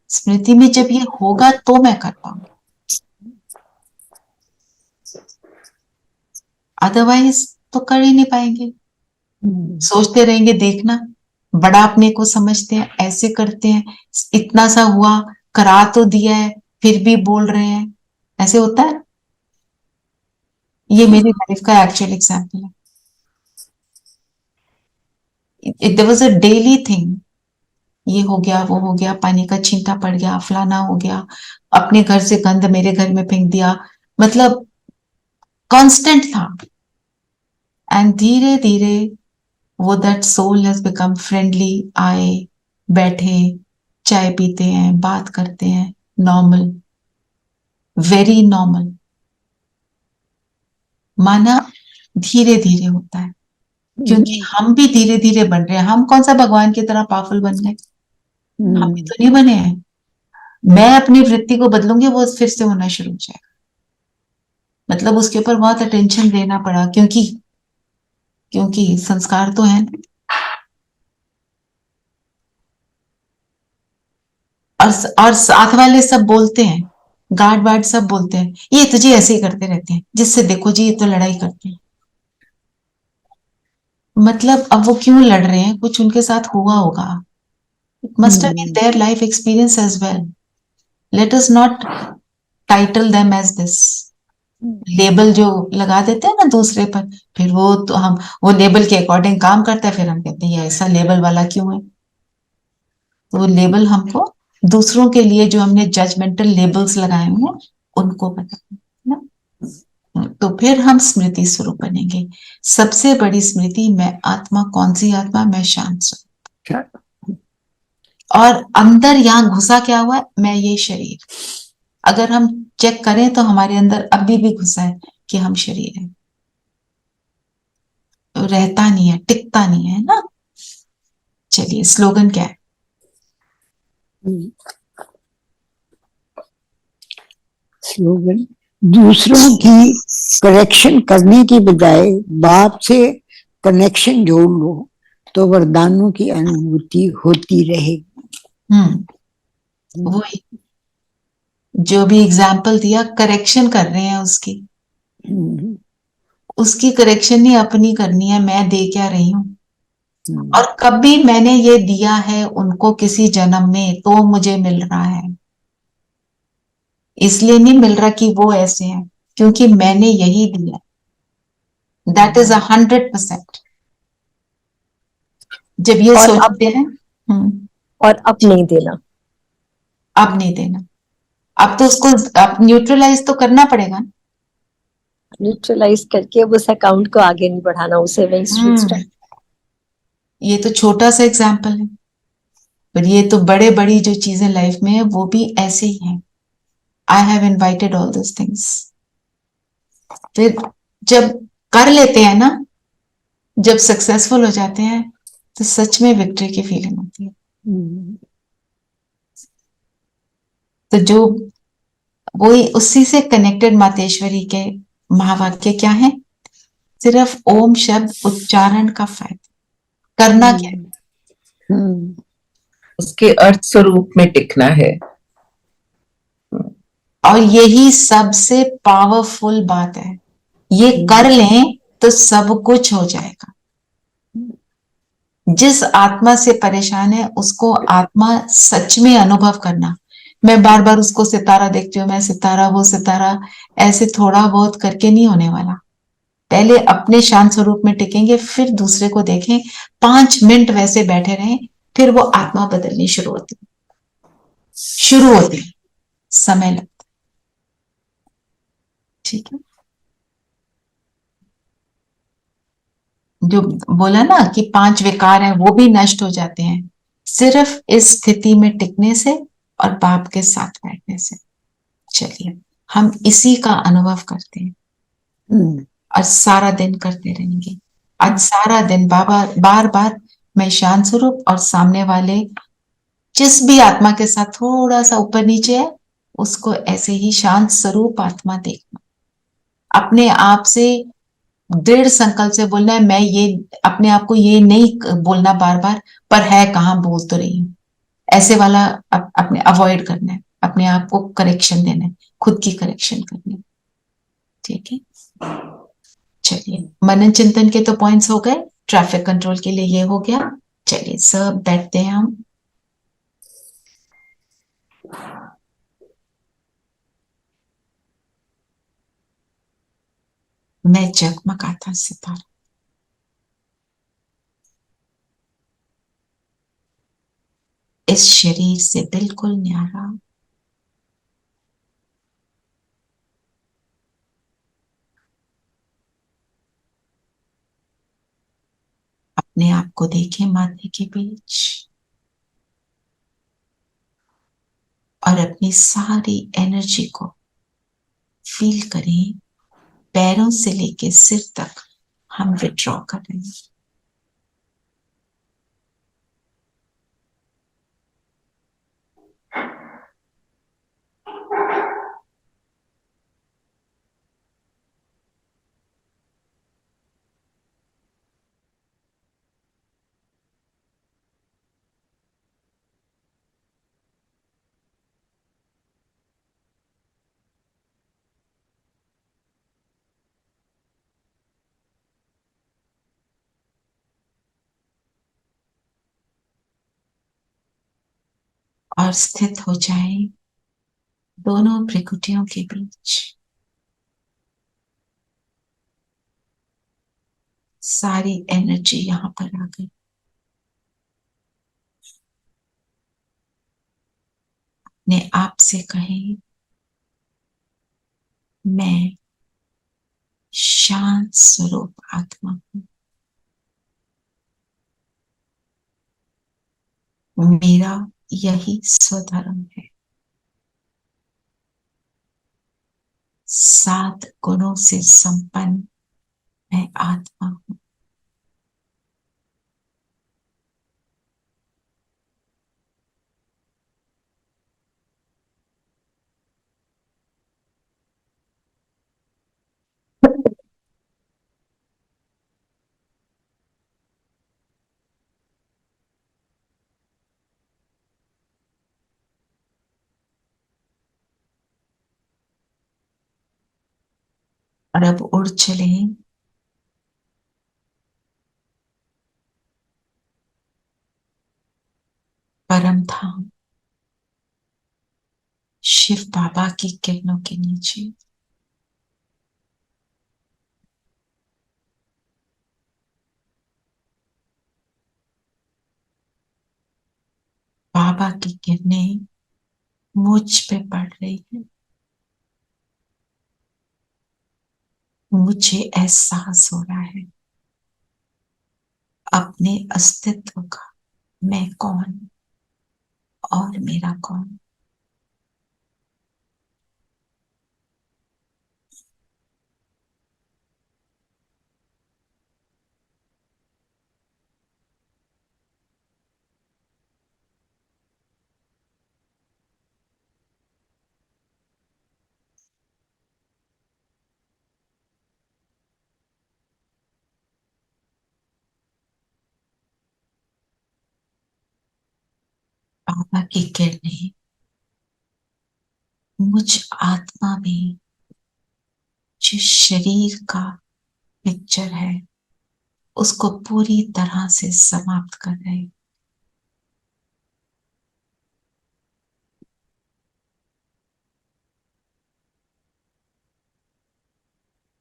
स्मृति में जब ये होगा तो मैं कर पाऊंगी, अदरवाइज तो कर ही नहीं पाएंगे। सोचते रहेंगे, देखना बड़ा अपने को समझते हैं, ऐसे करते हैं, इतना सा हुआ, करा तो दिया है फिर भी बोल रहे हैं, ऐसे होता है। ये मेरी लाइफ का एक्चुअल एग्जाम्पल है। There was a daily thing, ये हो गया, वो हो गया, पानी का छींटा पड़ गया, फलाना हो गया, अपने घर से गंद मेरे घर में फेंक दिया, मतलब कांस्टेंट था। एंड धीरे धीरे वो that soul has become friendly, आए, बैठे, चाय पीते हैं, बात करते हैं, नॉर्मल, वेरी नॉर्मल। माना धीरे धीरे होता है, क्योंकि हम भी धीरे धीरे बन रहे हैं। हम कौन सा भगवान की तरह पावरफुल बन गए? हम भी तो नहीं बने हैं। मैं अपनी वृत्ति को बदलूंगी, वो फिर से होना शुरू हो जाएगा। मतलब उसके ऊपर बहुत अटेंशन देना पड़ा, क्योंकि संस्कार तो है। और साथ वाले सब बोलते हैं, गार्ड वार्ड सब बोलते हैं, ये तो जी ऐसे ही करते रहते हैं, जिससे देखो जी ये तो लड़ाई करते हैं। मतलब अब वो क्यों लड़ रहे हैं? कुछ उनके साथ हुआ होगा। It must have been their life experience as well. Let us not title them as this. Label जो लगा देते हैं ना दूसरे पर, फिर वो तो हम वो लेबल के अकॉर्डिंग काम करता है, फिर हम कहते हैं ये ऐसा लेबल वाला क्यों है? तो वो लेबल हमको दूसरों के लिए जो हमने जजमेंटल लेबल्स लगाए हुए हैं उनको बताना, है ना? तो फिर हम स्मृति स्वरूप बनेंगे। सबसे बड़ी स्मृति, मैं आत्मा, कौन सी आत्मा? मैं शांत स्वरूप। और अंदर यहां घुसा क्या हुआ है? मैं ये शरीर। अगर हम चेक करें तो हमारे अंदर अभी भी घुसा है कि हम शरीर है, रहता नहीं है, टिकता नहीं है ना। चलिए, स्लोगन क्या है? स्लोगन, दूसरों की करेक्शन करने की बजाय बाप से कनेक्शन जोड़ लो तो वरदानों की अनुभूति होती रहेगी। वही जो भी एग्जाम्पल दिया, करेक्शन कर रहे हैं उसकी, उसकी करेक्शन नहीं अपनी करनी है। मैं दे क्या रही हूं, और कभी मैंने ये दिया है उनको किसी जन्म में तो मुझे मिल रहा है। इसलिए नहीं मिल रहा कि वो ऐसे हैं, क्योंकि मैंने यही दिया। That is 100%। जब ये और सोचते हैं और अब नहीं देना, अब नहीं देना, अब तो उसको अब न्यूट्रलाइज तो करना पड़ेगा। न्यूट्रलाइज करके उस अकाउंट को आगे नहीं बढ़ाना, उसे वही स्विच। ये तो छोटा सा एग्जाम्पल है, पर ये तो बड़े बड़ी जो चीजें लाइफ में है वो भी ऐसे ही हैं। I have invited all this things. फिर जब कर लेते हैं ना, जब सक्सेसफुल हो जाते हैं, तो सच में विक्ट्री की फीलिंग होती है। तो जो वही उसी से कनेक्टेड मातेश्वरी के महावाक्य क्या है? सिर्फ ओम शब्द उच्चारण का फायदा, करना क्या है? उसके अर्थ स्वरूप में टिकना है। और यही सबसे पावरफुल बात है। ये कर लें तो सब कुछ हो जाएगा। जिस आत्मा से परेशान है उसको आत्मा सच में अनुभव करना। मैं बार बार उसको सितारा देखती हूँ, मैं सितारा, वो सितारा, ऐसे थोड़ा बहुत करके नहीं होने वाला। पहले अपने शांत स्वरूप में टिकेंगे, फिर दूसरे को देखें। 5 मिनट वैसे बैठे रहें, फिर वो आत्मा बदलनी शुरू होती है। समय लगता है। ठीक है, जो बोला ना कि 5 विकार हैं वो भी नष्ट हो जाते हैं सिर्फ इस स्थिति में टिकने से और बाप के साथ बैठने से। चलिए, हम इसी का अनुभव करते हैं और सारा दिन करते रहेंगे। आज सारा दिन बाबा बार बार, मैं शांत स्वरूप, और सामने वाले जिस भी आत्मा के साथ थोड़ा सा ऊपर नीचे है उसको ऐसे ही शांत स्वरूप आत्मा देखना। अपने आप से दृढ़ संकल्प से बोलना है, मैं ये, अपने आप को ये नहीं बोलना बार बार, पर है कहाँ, बोल तो रही हूँ, ऐसे वाला अपने अवॉइड करना है। अपने आप को करेक्शन देना है, खुद की करेक्शन करनी है। ठीक है, चलिए, मनन चिंतन के तो पॉइंट्स हो गए, ट्रैफिक कंट्रोल के लिए ये हो गया। चलिए सब बैठते हैं हम। मैं जगमगाता सितारा, इस शरीर से बिल्कुल न्यारा, अपने आप को देखें माथे के बीच, और अपनी सारी एनर्जी को फील करें। पैरों से लेके सिर तक हम विड्रॉ कर रहे हैं। और स्थित हो जाए दोनों भ्रिकुटियों के बीच। सारी एनर्जी यहां पर आ गई। अपने आप से कहें, मैं शांत स्वरूप आत्मा हूं, मेरा यही स्वधर्म है। 7 गुणों से संपन्न मैं आत्मा हूं। और अब उड़ चले परम धाम, शिव बाबा की किरणों के नीचे। बाबा की किरणें मुझ पे पड़ रही है। मुझे एहसास हो रहा है अपने अस्तित्व का, मैं कौन और मेरा कौन। बाबा की किरणें मुझ आत्मा में जिस शरीर का पिक्चर है उसको पूरी तरह से समाप्त कर रहे।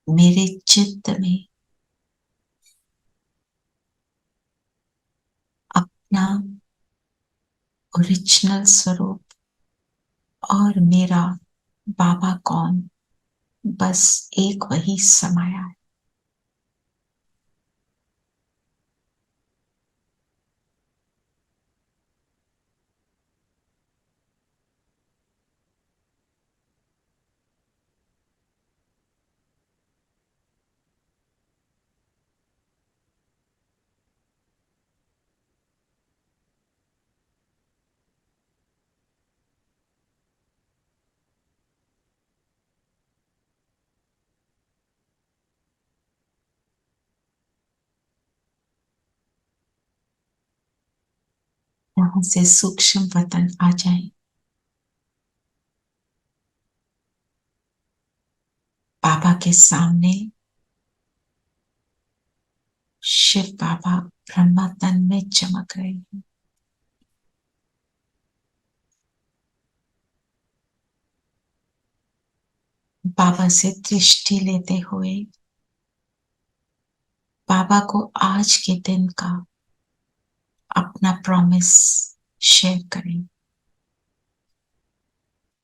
मेरे चित्त में अपना ओरिजिनल स्वरूप और मेरा बाबा कौन, बस एक वही समाया है। यहां से सूक्ष्म वतन आ जाए। बाबा के सामने शिव बाबा ब्रह्मा तन में चमक रहे हैं। बाबा से दृष्टि लेते हुए बाबा को आज के दिन का अपना प्रॉमिस शेयर करें।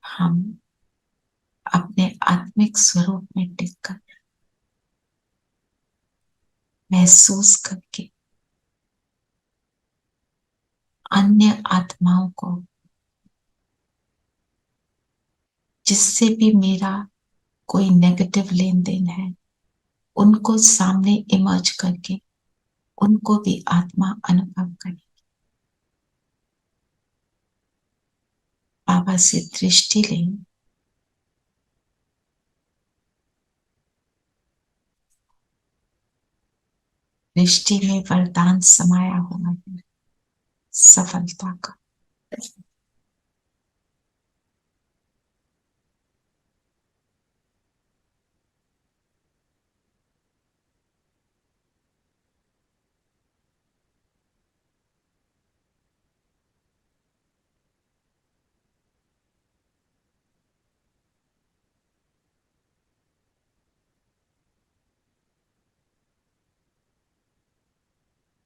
हम अपने आत्मिक स्वरूप में टिककर महसूस करके अन्य आत्माओं को, जिससे भी मेरा कोई नेगेटिव लेन देन है, उनको सामने इमर्ज करके उनको भी आत्मा अनुभव करें। बाबा से दृष्टि लें। दृष्टि में वरदान समाया हुआ है, सफलता का।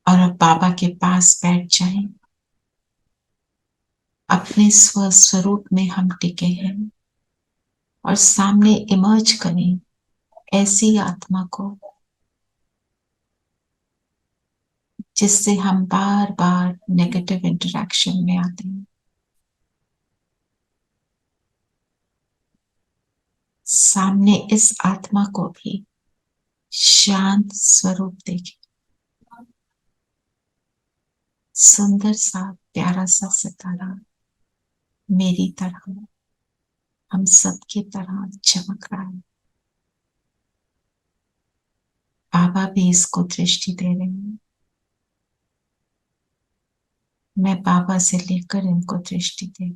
और अब बाबा के पास बैठ जाएं। अपने स्वस्वरूप में हम टिके हैं और सामने इमर्ज करें ऐसी आत्मा को जिससे हम बार बार नेगेटिव इंटरेक्शन में आते हैं। सामने इस आत्मा को भी शांत स्वरूप देखें, सुंदर सा प्यारा सा सितारा मेरी तरह, हम सबकी तरह चमक रहा है। बाबा भी इसको दृष्टि दे रहे हैं, मैं बाबा से लेकर इनको दृष्टि दे।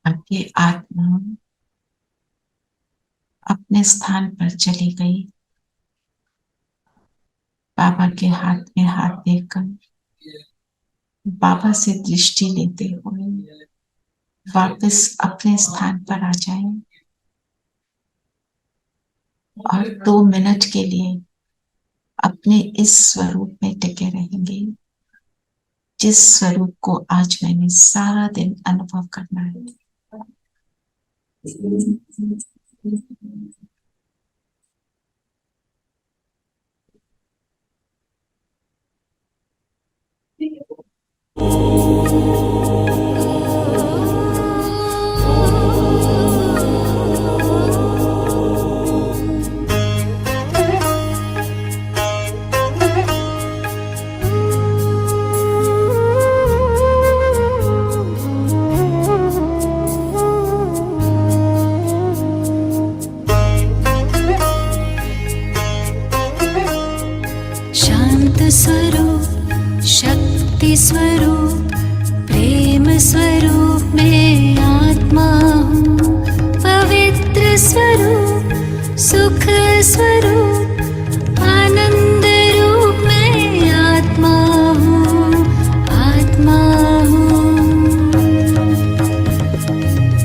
अब ये आत्मा अपने स्थान पर चली गई, बाबा के हाथ में हाथ देकर बाबा से दृष्टि लेते हुए वापस अपने स्थान पर आ जाए और 2 मिनट के लिए अपने इस स्वरूप में टिके रहेंगे जिस स्वरूप को आज मैंने सारा दिन अनुभव करना है। शांत स्वरूप, शक्ति स्वरूप, प्रेम स्वरूप में आत्मा हूँ। पवित्र स्वरूप, सुख स्वरूप, आनंद रूप में आत्मा हूँ, आत्मा हूँ।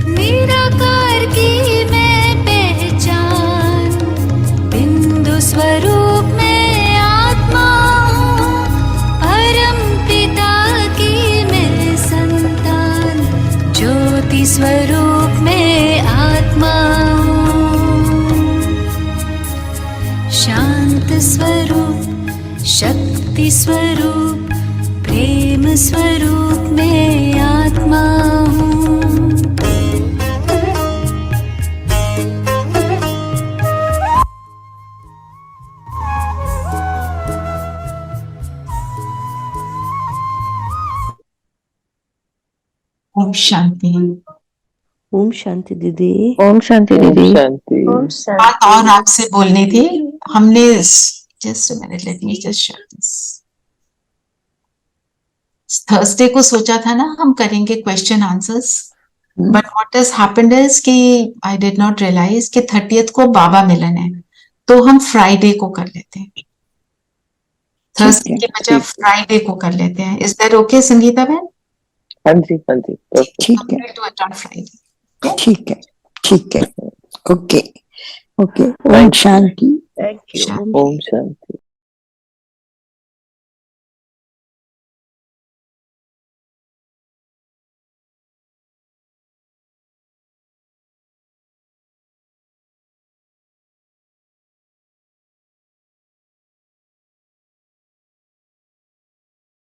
निराकार की मैं पहचान, बिंदु स्वरूप में स्वरूप में आत्मा हूँ। शांत स्वरूप, शक्ति स्वरूप, प्रेम स्वरूप में आत्मा हूँ। ओम शांति। ओम शांति दीदी। ओम शांति दीदी। बात और आपसे बोलनी थी, हमने just a minute, let me just share this. Thursday को सोचा था ना हम करेंगे question answers, hmm. But what has happened is कि आई डिड नॉट रियलाइज कि 30th को बाबा मिलन है, तो हम फ्राइडे को कर लेते हैं, थर्सडे है, के बजाय फ्राइडे को कर लेते हैं। इज दैट ओके संगीता बहन? हाँ जी, हाँ जी, ठीक है, डू इट ऑन फ्राइडे। ठीक है, ठीक है। Okay, okay. Om Thank you. शांति। Thank you. शांति। ओम शांति।